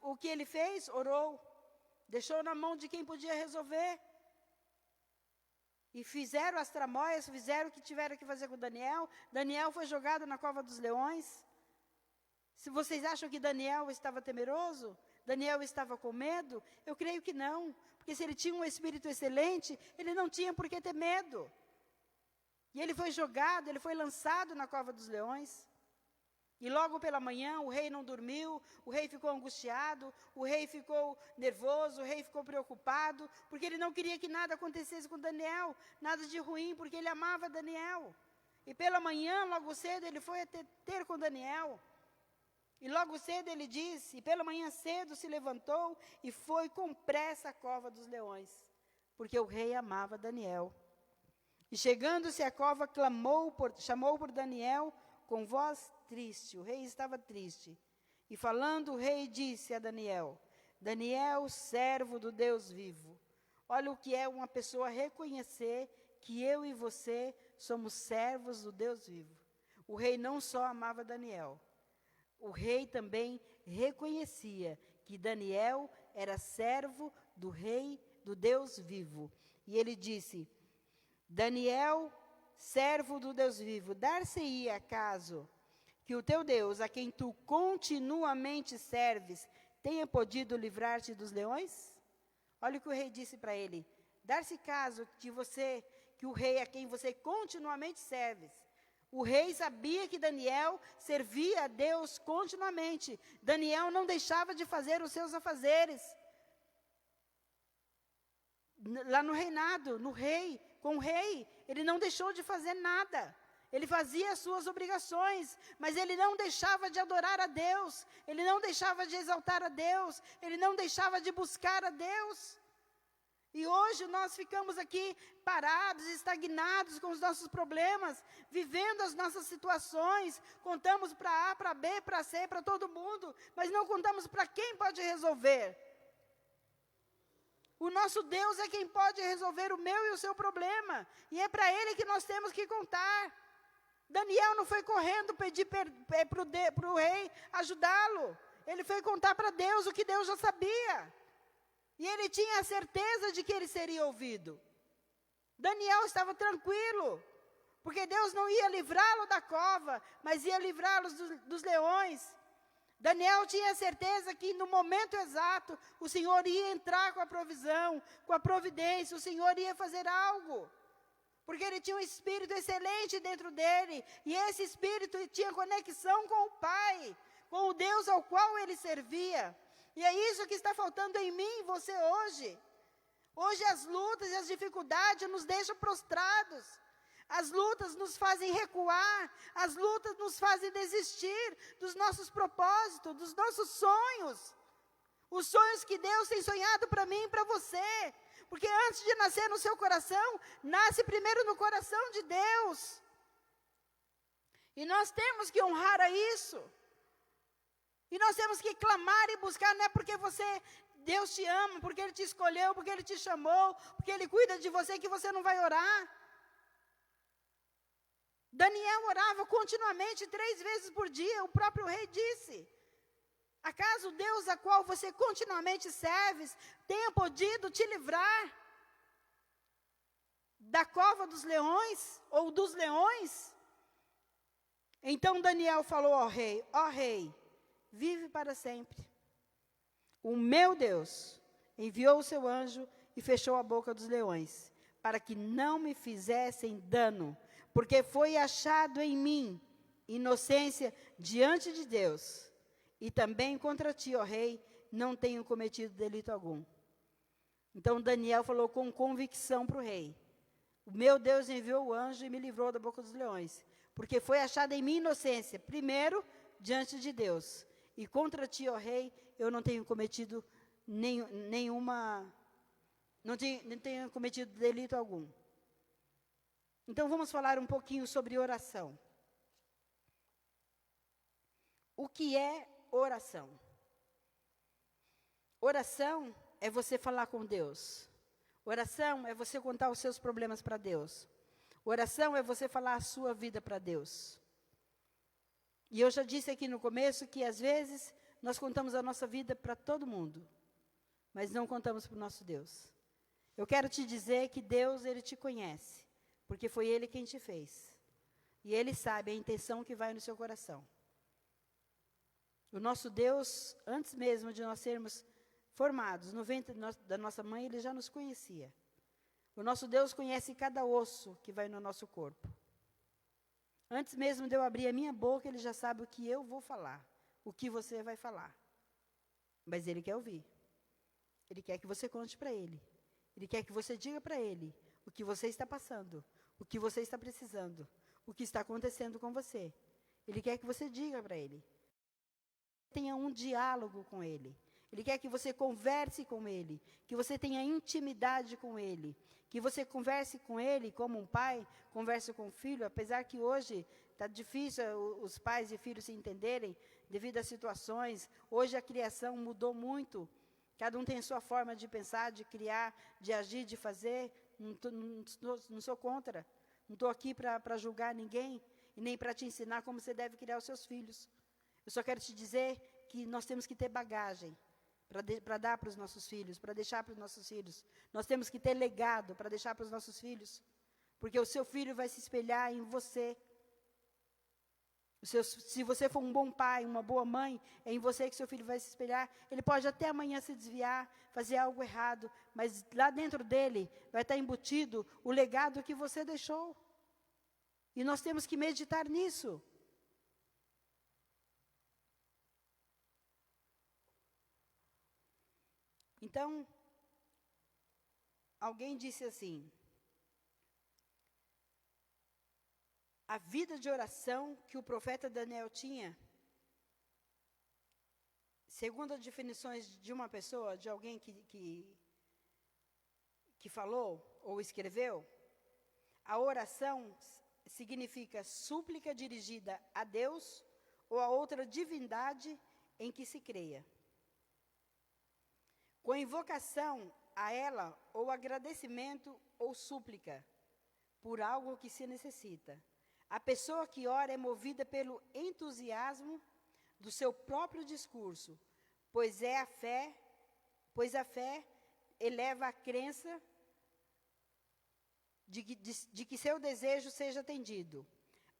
o que ele fez? Orou. Deixou na mão de quem podia resolver. E fizeram as tramóias, fizeram o que tiveram que fazer com Daniel. Daniel foi jogado na cova dos leões. Se vocês acham que Daniel estava temeroso, Daniel estava com medo, eu creio que não. Porque se ele tinha um espírito excelente, ele não tinha por que ter medo. E ele foi jogado, ele foi lançado na cova dos leões. E logo pela manhã, o rei não dormiu, o rei ficou angustiado, o rei ficou nervoso, o rei ficou preocupado, porque ele não queria que nada acontecesse com Daniel, nada de ruim, porque ele amava Daniel. E pela manhã, logo cedo, ele foi ter com Daniel. E logo cedo ele disse, e pela manhã cedo se levantou e foi com pressa à cova dos leões, porque o rei amava Daniel. E chegando-se à cova, chamou por Daniel com voz triste. O rei estava triste. E falando, o rei disse a Daniel, Daniel, servo do Deus vivo. Olha o que é uma pessoa reconhecer que eu e você somos servos do Deus vivo. O rei não só amava Daniel, o rei também reconhecia que Daniel era servo do rei, do Deus vivo. E ele disse, Daniel, servo do Deus vivo, dar-se-ia acaso que o teu Deus, a quem tu continuamente serves, tenha podido livrar-te dos leões? Olha o que o rei disse para ele, dar-se caso que o rei a quem você continuamente serves. O rei sabia que Daniel servia a Deus continuamente. Daniel não deixava de fazer os seus afazeres. Lá no reinado, com o rei, ele não deixou de fazer nada. Ele fazia as suas obrigações, mas ele não deixava de adorar a Deus. Ele não deixava de exaltar a Deus. Ele não deixava de buscar a Deus. E hoje nós ficamos aqui parados, estagnados com os nossos problemas, vivendo as nossas situações, contamos para A, para B, para C, para todo mundo, mas não contamos para quem pode resolver. O nosso Deus é quem pode resolver o meu e o seu problema, e é para Ele que nós temos que contar. Daniel não foi correndo pedir para o rei ajudá-lo, ele foi contar para Deus o que Deus já sabia. E ele tinha a certeza de que ele seria ouvido. Daniel estava tranquilo, porque Deus não ia livrá-lo da cova, mas ia livrá-lo dos leões. Daniel tinha a certeza que no momento exato, o Senhor ia entrar com a provisão, com a providência, o Senhor ia fazer algo. Porque ele tinha um espírito excelente dentro dele, e esse espírito tinha conexão com o Pai, com o Deus ao qual ele servia. E é isso que está faltando em mim e você hoje. Hoje as lutas e as dificuldades nos deixam prostrados. As lutas nos fazem recuar. As lutas nos fazem desistir dos nossos propósitos, dos nossos sonhos. Os sonhos que Deus tem sonhado para mim e para você. Porque antes de nascer no seu coração, nasce primeiro no coração de Deus. E nós temos que honrar a isso. E nós temos que clamar e buscar, não é porque Deus te ama, porque Ele te escolheu, porque Ele te chamou, porque Ele cuida de você, que você não vai orar. Daniel orava continuamente 3 vezes por dia, o próprio rei disse. Acaso Deus a qual você continuamente serves, tenha podido te livrar da cova dos leões, ou dos leões? Então Daniel falou ao rei, ó rei, vive para sempre. O meu Deus enviou o seu anjo e fechou a boca dos leões, para que não me fizessem dano, porque foi achado em mim inocência diante de Deus. E também contra ti, ó rei, não tenho cometido delito algum. Então Daniel falou com convicção para o rei, o meu Deus enviou o anjo e me livrou da boca dos leões, porque foi achada em mim inocência, primeiro diante de Deus. E contra ti, ó rei, eu não tenho cometido não tenho cometido delito algum. Então vamos falar um pouquinho sobre oração. O que é oração? Oração é você falar com Deus. Oração é você contar os seus problemas para Deus. Oração é você falar a sua vida para Deus. E eu já disse aqui no começo que às vezes nós contamos a nossa vida para todo mundo, mas não contamos para o nosso Deus. Eu quero te dizer que Deus, Ele te conhece, porque foi Ele quem te fez. E Ele sabe a intenção que vai no seu coração. O nosso Deus, antes mesmo de nós sermos formados no ventre da nossa mãe, Ele já nos conhecia. O nosso Deus conhece cada osso que vai no nosso corpo. Antes mesmo de eu abrir a minha boca, Ele já sabe o que eu vou falar, o que você vai falar. Mas Ele quer ouvir. Ele quer que você conte para Ele. Ele quer que você diga para Ele o que você está passando, o que você está precisando, o que está acontecendo com você. Ele quer que você diga para Ele. Tenha um diálogo com Ele. Ele quer que você converse com Ele, que você tenha intimidade com Ele, que você converse com Ele como um pai conversa com um filho, apesar que hoje está difícil os pais e filhos se entenderem devido às situações. Hoje a criação mudou muito, cada um tem a sua forma de pensar, de criar, de agir, de fazer. Não sou contra, não estou aqui para julgar ninguém e nem para te ensinar como você deve criar os seus filhos. Eu só quero te dizer que nós temos que ter bagagem para dar para os nossos filhos, para deixar para os nossos filhos. Nós temos que ter legado para deixar para os nossos filhos, porque o seu filho vai se espelhar em você. Se você for um bom pai, uma boa mãe, é em você que seu filho vai se espelhar. Ele pode até amanhã se desviar, fazer algo errado, mas lá dentro dele vai estar embutido o legado que você deixou. E nós temos que meditar nisso. Então, alguém disse assim: a vida de oração que o profeta Daniel tinha, segundo as definições de uma pessoa, de alguém que falou ou escreveu, a oração significa súplica dirigida a Deus ou a outra divindade em que se creia, com invocação a ela ou agradecimento ou súplica por algo que se necessita. A pessoa que ora é movida pelo entusiasmo do seu próprio discurso, pois a fé eleva a crença de que seu desejo seja atendido.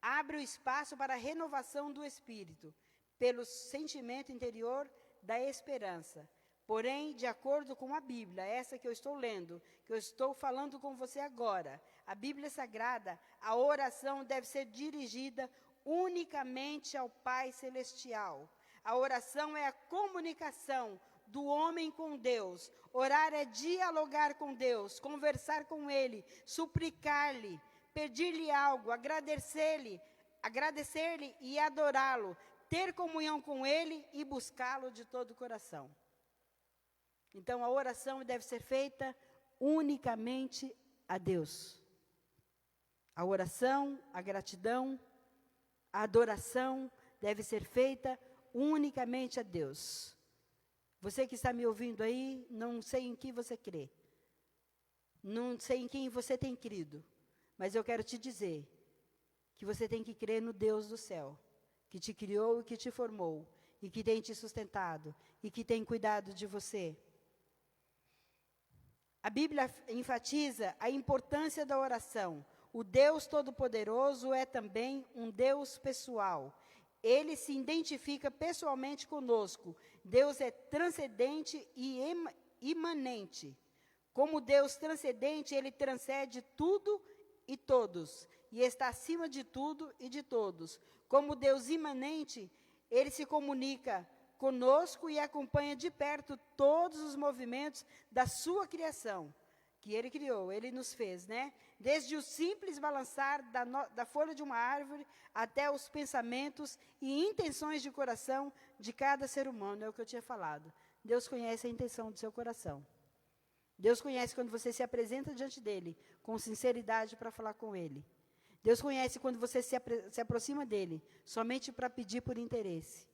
Abre o espaço para a renovação do espírito, pelo sentimento interior da esperança. Porém, de acordo com a Bíblia, essa que eu estou lendo, que eu estou falando com você agora, a Bíblia Sagrada, a oração deve ser dirigida unicamente ao Pai Celestial. A oração é a comunicação do homem com Deus. Orar é dialogar com Deus, conversar com Ele, suplicar-lhe, pedir-lhe algo, agradecer-lhe e adorá-lo, ter comunhão com Ele e buscá-lo de todo o coração. Então, a oração deve ser feita unicamente a Deus. A oração, a gratidão, a adoração deve ser feita unicamente a Deus. Você que está me ouvindo aí, não sei em que você crê. Não sei em quem você tem crido. Mas eu quero te dizer que você tem que crer no Deus do céu, que te criou e que te formou, e que tem te sustentado, e que tem cuidado de você. A Bíblia enfatiza a importância da oração. O Deus Todo-Poderoso é também um Deus pessoal. Ele se identifica pessoalmente conosco. Deus é transcendente e imanente. Como Deus transcendente, Ele transcende tudo e todos, e está acima de tudo e de todos. Como Deus imanente, Ele se comunica conosco e acompanha de perto todos os movimentos da sua criação, que Ele criou, Ele nos fez, né? Desde o simples balançar da folha de uma árvore até os pensamentos e intenções de coração de cada ser humano, é o que eu tinha falado. Deus conhece a intenção do seu coração. Deus conhece quando você se apresenta diante dEle, com sinceridade para falar com Ele. Deus conhece quando você se aproxima dEle, somente para pedir por interesse.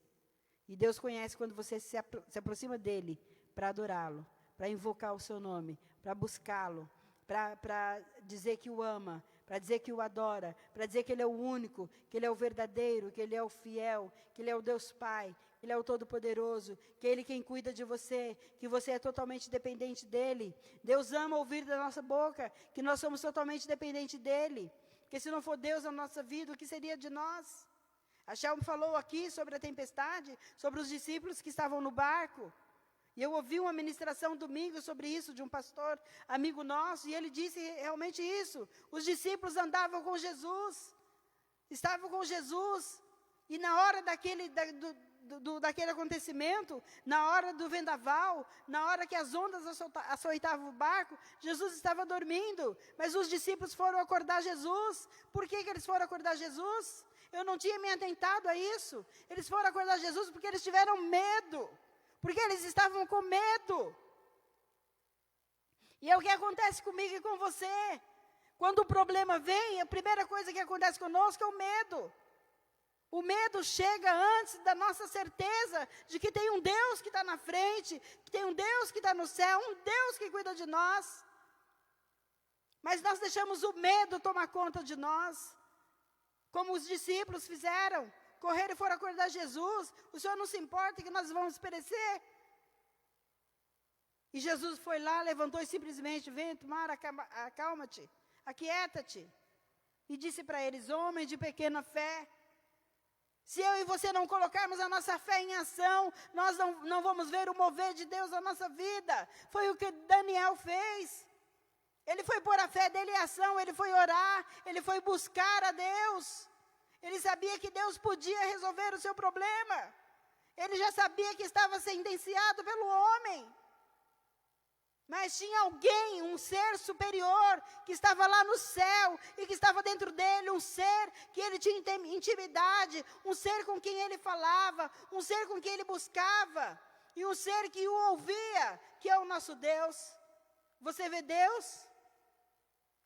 E Deus conhece quando você se aproxima dEle para adorá-lo, para invocar o seu nome, para buscá-lo, para dizer que o ama, para dizer que o adora, para dizer que Ele é o único, que Ele é o verdadeiro, que Ele é o fiel, que Ele é o Deus Pai, que Ele é o Todo-Poderoso, que é Ele quem cuida de você, que você é totalmente dependente dEle. Deus ama ouvir da nossa boca que nós somos totalmente dependentes dEle, porque se não for Deus na nossa vida, o que seria de nós? A Shelby falou aqui sobre a tempestade, sobre os discípulos que estavam no barco. E eu ouvi uma ministração domingo sobre isso, de um pastor amigo nosso, e ele disse realmente isso. Os discípulos andavam com Jesus, estavam com Jesus, e na hora daquele acontecimento, na hora do vendaval, na hora que as ondas açoitavam o barco, Jesus estava dormindo, mas os discípulos foram acordar Jesus. Por que eles foram acordar Jesus? Eu não tinha me atentado a isso. Eles foram acordar Jesus porque eles tiveram medo, porque eles estavam com medo. E é o que acontece comigo e com você. Quando o problema vem, a primeira coisa que acontece conosco é o medo. O medo chega antes da nossa certeza de que tem um Deus que está na frente, que tem um Deus que está no céu, um Deus que cuida de nós. Mas nós deixamos o medo tomar conta de nós, como os discípulos fizeram, correram e foram acordar Jesus. O Senhor não se importa que nós vamos perecer? E Jesus foi lá, levantou e simplesmente: vento, mar, acalma-te, aquieta-te. E disse para eles: homens de pequena fé. Se eu e você não colocarmos a nossa fé em ação, nós não vamos ver o mover de Deus na nossa vida. Foi o que Daniel fez. Ele foi pôr a fé dele em ação, ele foi orar, ele foi buscar a Deus. Ele sabia que Deus podia resolver o seu problema. Ele já sabia que estava sentenciado pelo homem. Mas tinha alguém, um ser superior, que estava lá no céu e que estava dentro dele, um ser que ele tinha intimidade, um ser com quem ele falava, um ser com quem ele buscava, e um ser que o ouvia, que é o nosso Deus. Você vê Deus?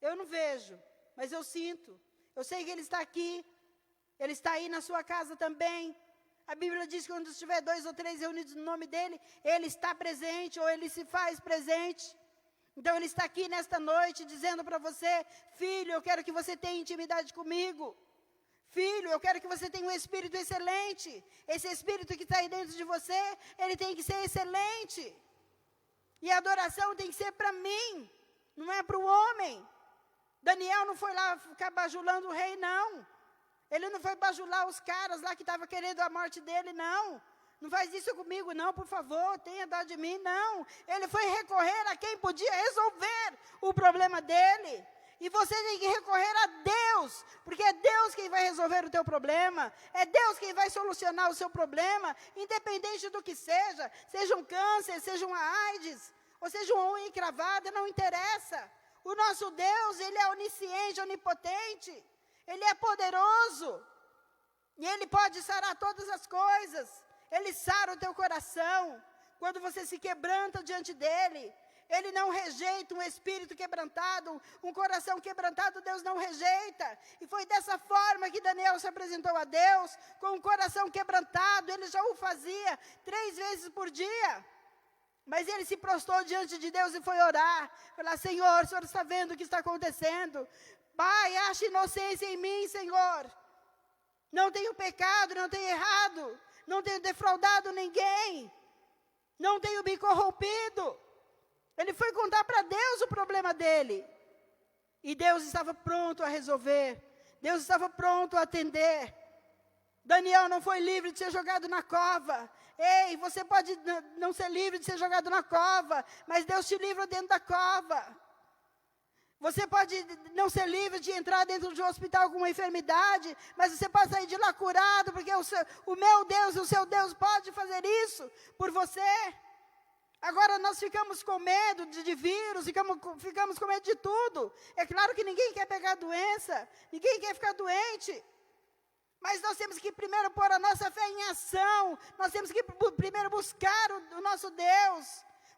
Eu não vejo, mas eu sinto. Eu sei que Ele está aqui, Ele está aí na sua casa também. A Bíblia diz que quando estiver 2 ou 3 reunidos no nome dEle, Ele está presente, ou Ele se faz presente. Então Ele está aqui nesta noite, dizendo para você: filho, eu quero que você tenha intimidade comigo. Filho, eu quero que você tenha um espírito excelente. Esse espírito que está aí dentro de você, ele tem que ser excelente. E a adoração tem que ser para mim, não é para o homem. Daniel não foi lá ficar bajulando o rei, não. Ele não foi bajular os caras lá que estavam querendo a morte dele, não. Não faz isso comigo, não, por favor, tenha dó de mim, não. Ele foi recorrer a quem podia resolver o problema dele. E você tem que recorrer a Deus, porque é Deus quem vai resolver o teu problema. É Deus quem vai solucionar o seu problema, independente do que seja. Seja um câncer, seja uma AIDS, ou seja uma unha encravada, não interessa. O nosso Deus, Ele é onisciente, onipotente. Ele é poderoso. E Ele pode sarar todas as coisas. Ele sara o teu coração. Quando você se quebranta diante dEle. Ele não rejeita um espírito quebrantado, um coração quebrantado, Deus não rejeita. E foi dessa forma que Daniel se apresentou a Deus, com um coração quebrantado. Ele já o fazia 3 vezes por dia. Mas ele se prostrou diante de Deus e foi orar. Falar: Senhor, o Senhor está vendo o que está acontecendo. Pai, acha inocência em mim, Senhor. Não tenho pecado, não tenho errado. Não tenho defraudado ninguém. Não tenho me corrompido. Ele foi contar para Deus o problema dele. E Deus estava pronto a resolver. Deus estava pronto a atender. Daniel não foi livre de ser jogado na cova. Ei, você pode não ser livre de ser jogado na cova, mas Deus te livra dentro da cova. Você pode não ser livre de entrar dentro de um hospital com uma enfermidade, mas você pode sair de lá curado, porque o meu Deus, o seu Deus pode fazer isso por você. Agora nós ficamos com medo de vírus, ficamos com medo de tudo. É claro que ninguém quer pegar doença, ninguém quer ficar doente. Mas nós temos que primeiro pôr a nossa fé em ação. Nós temos que primeiro buscar o nosso Deus.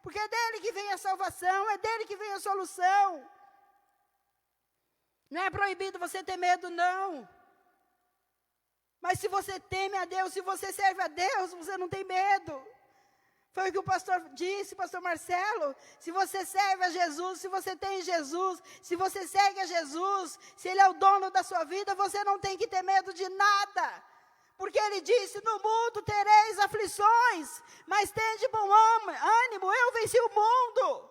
Porque é dele que vem a salvação, é dele que vem a solução. Não é proibido você ter medo, não. Mas se você teme a Deus, se você serve a Deus, você não tem medo. Foi o que o pastor disse, pastor Marcelo. Se você serve a Jesus, se você tem Jesus, se você segue a Jesus, se Ele é o dono da sua vida, você não tem que ter medo de nada. Porque Ele disse: no mundo tereis aflições, mas tende bom ânimo, eu venci o mundo.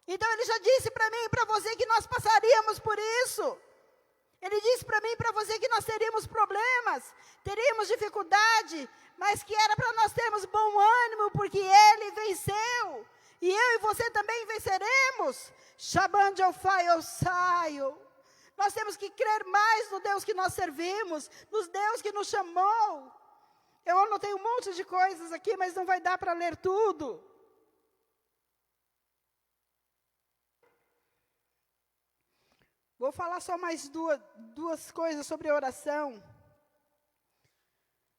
Então Ele já disse para mim e para você que nós passaríamos por isso. Ele disse para mim e para você que nós teríamos problemas, teríamos dificuldade, mas que era para nós termos bom ânimo, porque Ele venceu. E eu e você também venceremos. Shabande eu saio. Nós temos que crer mais no Deus que nós servimos, no Deus que nos chamou. Eu anotei um monte de coisas aqui, mas não vai dar para ler tudo. Vou falar só mais duas coisas sobre a oração.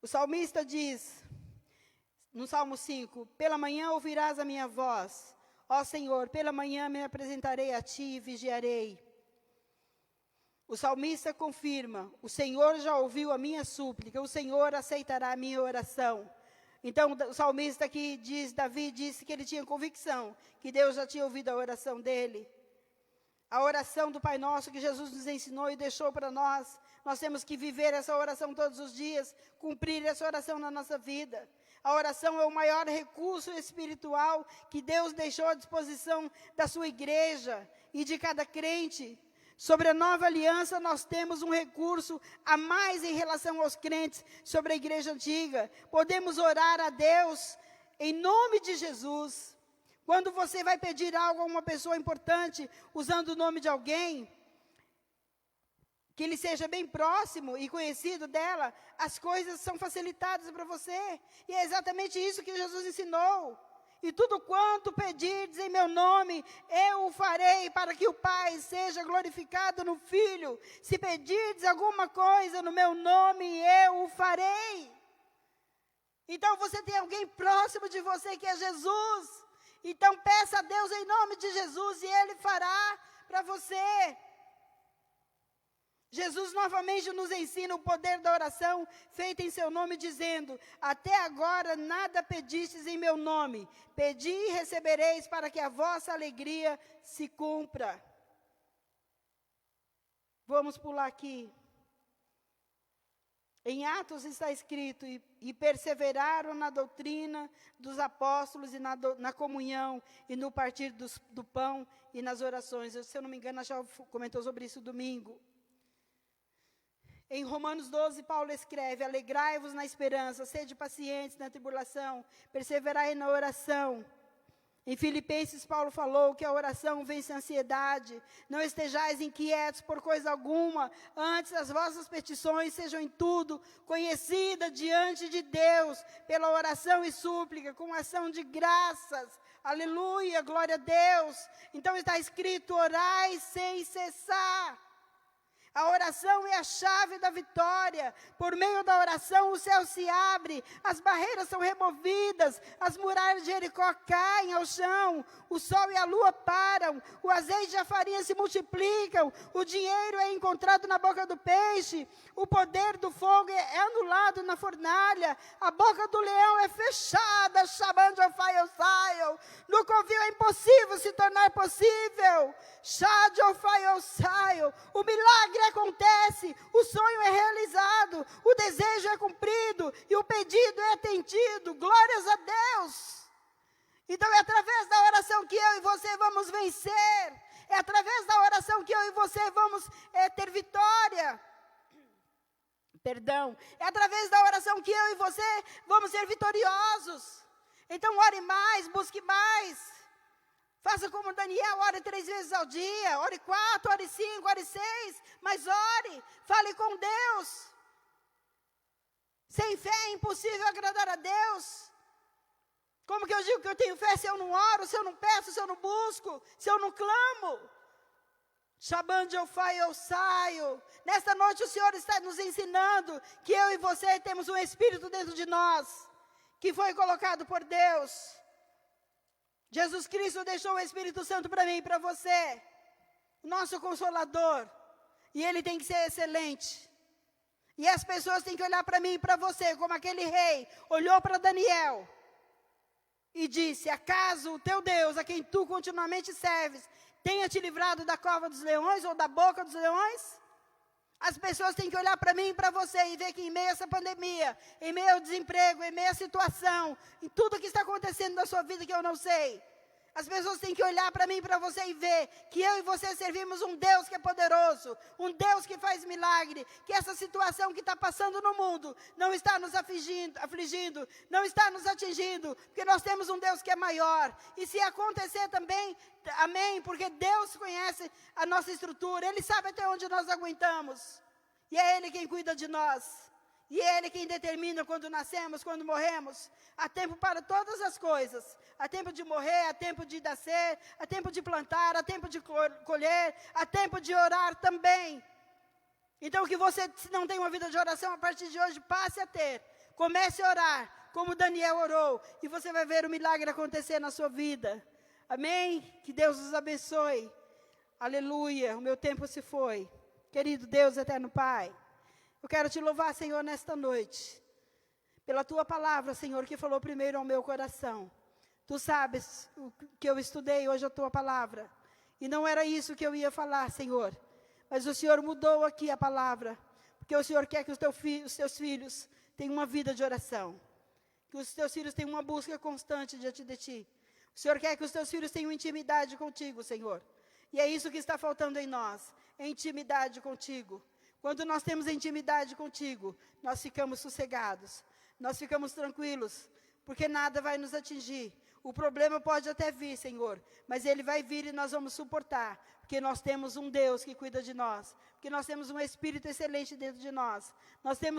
O salmista diz, no Salmo 5, pela manhã ouvirás a minha voz. Ó Senhor, pela manhã me apresentarei a ti e vigiarei. O salmista confirma, o Senhor já ouviu a minha súplica, o Senhor aceitará a minha oração. Então, o salmista aqui diz, Davi disse que ele tinha convicção, que Deus já tinha ouvido a oração dele. A oração do Pai Nosso que Jesus nos ensinou e deixou para nós. Nós temos que viver essa oração todos os dias, cumprir essa oração na nossa vida. A oração é o maior recurso espiritual que Deus deixou à disposição da sua igreja e de cada crente. Sobre a nova aliança, nós temos um recurso a mais em relação aos crentes sobre a igreja antiga. Podemos orar a Deus em nome de Jesus. Quando você vai pedir algo a uma pessoa importante, usando o nome de alguém, que ele seja bem próximo e conhecido dela, as coisas são facilitadas para você. E é exatamente isso que Jesus ensinou. E tudo quanto pedirdes em meu nome, eu o farei, para que o Pai seja glorificado no Filho. Se pedirdes alguma coisa no meu nome, eu o farei. Então você tem alguém próximo de você que é Jesus. Então peça a Deus em nome de Jesus e Ele fará para você. Jesus novamente nos ensina o poder da oração feita em seu nome, dizendo, até agora nada pedistes em meu nome, pedi e recebereis para que a vossa alegria se cumpra. Vamos pular aqui. Em Atos está escrito, e perseveraram na doutrina dos apóstolos e na comunhão, e no partir do pão e nas orações. Se eu não me engano, a Chá comentou sobre isso domingo. Em Romanos 12, Paulo escreve, alegrai-vos na esperança, sede pacientes na tribulação, perseverai na oração. Em Filipenses, Paulo falou que a oração vence a ansiedade. Não estejais inquietos por coisa alguma, antes as vossas petições sejam em tudo conhecidas diante de Deus, pela oração e súplica, com ação de graças. Aleluia, glória a Deus. Então está escrito, orai sem cessar. A oração é a chave da vitória. Por meio da oração o céu se abre, as barreiras são removidas, as muralhas de Jericó caem ao chão, o sol e a lua param, o azeite e a farinha se multiplicam, o dinheiro é encontrado na boca do peixe, o poder do fogo é anulado na fornalha, a boca do leão é fechada, chamando ao fire, eu saio. No covil é impossível se tornar possível, chá de fire, eu saio. O milagre acontece, o sonho é realizado, o desejo é cumprido e o pedido é atendido. Glórias a Deus. Então é através da oração que eu e você vamos vencer, é através da oração que eu e você vamos ter vitória. É através da oração que eu e você vamos ser vitoriosos. Então ore mais, busque mais. Faça como Daniel, ore 3 vezes ao dia, ore 4, ore 5, ore 6, mas ore, fale com Deus. Sem fé é impossível agradar a Deus. Como que eu digo que eu tenho fé se eu não oro, se eu não peço, se eu não busco, se eu não clamo? Shabande eu saio. Nesta noite o Senhor está nos ensinando que eu e você temos um Espírito dentro de nós, que foi colocado por Deus. Jesus Cristo deixou o Espírito Santo para mim e para você, nosso Consolador, e Ele tem que ser excelente, e as pessoas têm que olhar para mim e para você, como aquele rei olhou para Daniel, e disse, acaso o teu Deus, a quem tu continuamente serves, tenha te livrado da cova dos leões, ou da boca dos leões? As pessoas têm que olhar para mim e para você e ver que em meio a essa pandemia, em meio ao desemprego, em meio à situação, em tudo que está acontecendo na sua vida que eu não sei, As pessoas têm que olhar para mim e para você e ver que eu e você servimos um Deus que é poderoso, um Deus que faz milagre, que essa situação que está passando no mundo não está nos afligindo, não está nos atingindo, porque nós temos um Deus que é maior. E se acontecer também, amém, porque Deus conhece a nossa estrutura, Ele sabe até onde nós aguentamos, e é Ele quem cuida de nós. E é Ele quem determina quando nascemos, quando morremos. Há tempo para todas as coisas. Há tempo de morrer, há tempo de nascer, há tempo de plantar, há tempo de colher, há tempo de orar também. Então, que você, se não tem uma vida de oração, a partir de hoje, passe a ter. Comece a orar, como Daniel orou, e você vai ver o milagre acontecer na sua vida. Amém? Que Deus os abençoe. Aleluia, o meu tempo se foi. Querido Deus, eterno Pai, eu quero te louvar, Senhor, nesta noite, pela tua palavra, Senhor, que falou primeiro ao meu coração. Tu sabes o que eu estudei hoje, a tua palavra, e não era isso que eu ia falar, Senhor, mas o Senhor mudou aqui a palavra, porque o Senhor quer que os teus filhos tenham uma vida de oração, que os teus filhos tenham uma busca constante diante de ti. O Senhor quer que os teus filhos tenham intimidade contigo, Senhor, e é isso que está faltando em nós, é intimidade contigo. Quando nós temos intimidade contigo, nós ficamos sossegados, nós ficamos tranquilos, porque nada vai nos atingir. O problema pode até vir, Senhor, mas ele vai vir e nós vamos suportar, porque nós temos um Deus que cuida de nós, porque nós temos um Espírito excelente dentro de nós.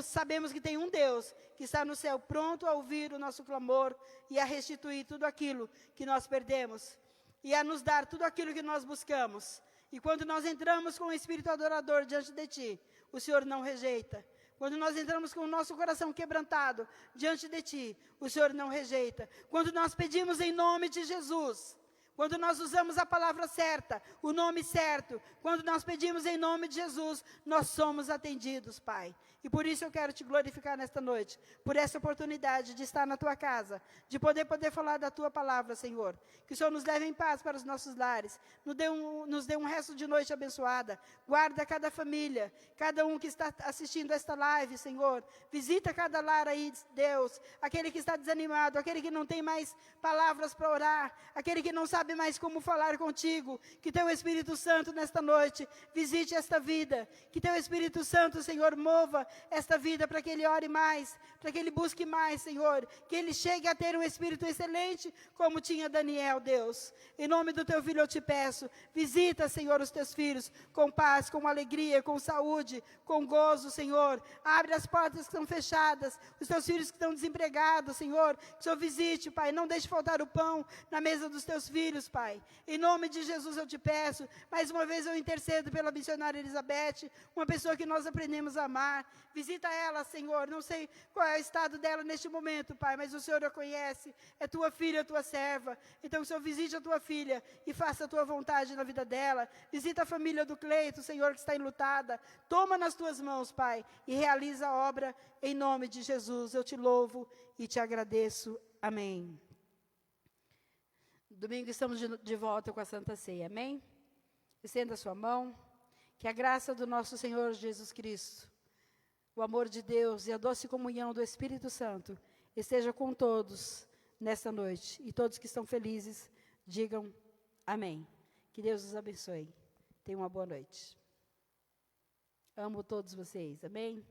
Sabemos que tem um Deus que está no céu pronto a ouvir o nosso clamor e a restituir tudo aquilo que nós perdemos e a nos dar tudo aquilo que nós buscamos. E quando nós entramos com o espírito adorador diante de ti, o Senhor não rejeita. Quando nós entramos com o nosso coração quebrantado diante de ti, o Senhor não rejeita. Quando nós pedimos em nome de Jesus, quando nós usamos a palavra certa, o nome certo, quando nós pedimos em nome de Jesus, nós somos atendidos, Pai. E por isso eu quero te glorificar nesta noite, por essa oportunidade de estar na tua casa, de poder falar da tua palavra, Senhor. Que o Senhor nos leve em paz para os nossos lares, nos dê um resto de noite abençoada. Guarda cada família, cada um que está assistindo esta live, Senhor. Visita cada lar aí, Deus, aquele que está desanimado, aquele que não tem mais palavras para orar, aquele que não sabe mais como falar contigo. Que teu Espírito Santo nesta noite visite esta vida, que teu Espírito Santo, Senhor, mova esta vida para que ele ore mais, para que ele busque mais, Senhor, que ele chegue a ter um Espírito excelente como tinha Daniel, Deus. Em nome do teu filho eu te peço, visita, Senhor, os teus filhos com paz, com alegria, com saúde, com gozo, Senhor. Abre as portas que estão fechadas, os teus filhos que estão desempregados, Senhor, que o Senhor visite, Pai, não deixe faltar o pão na mesa dos teus filhos, Pai. Em nome de Jesus eu te peço, mais uma vez eu intercedo pela missionária Elizabeth, uma pessoa que nós aprendemos a amar. Visita ela, Senhor, não sei qual é o estado dela neste momento, Pai, mas o Senhor a conhece, é tua filha, tua serva. Então o Senhor visite a tua filha e faça a tua vontade na vida dela. Visita a família do Cleito, Senhor, que está enlutada. Toma nas tuas mãos, Pai, e realiza a obra em nome de Jesus. Eu te louvo e te agradeço. Amém. Domingo estamos de volta com a Santa Ceia, amém? Estenda a sua mão, que a graça do nosso Senhor Jesus Cristo, o amor de Deus e a doce comunhão do Espírito Santo esteja com todos nesta noite. E todos que estão felizes, digam amém. Que Deus os abençoe. Tenham uma boa noite. Amo todos vocês, amém?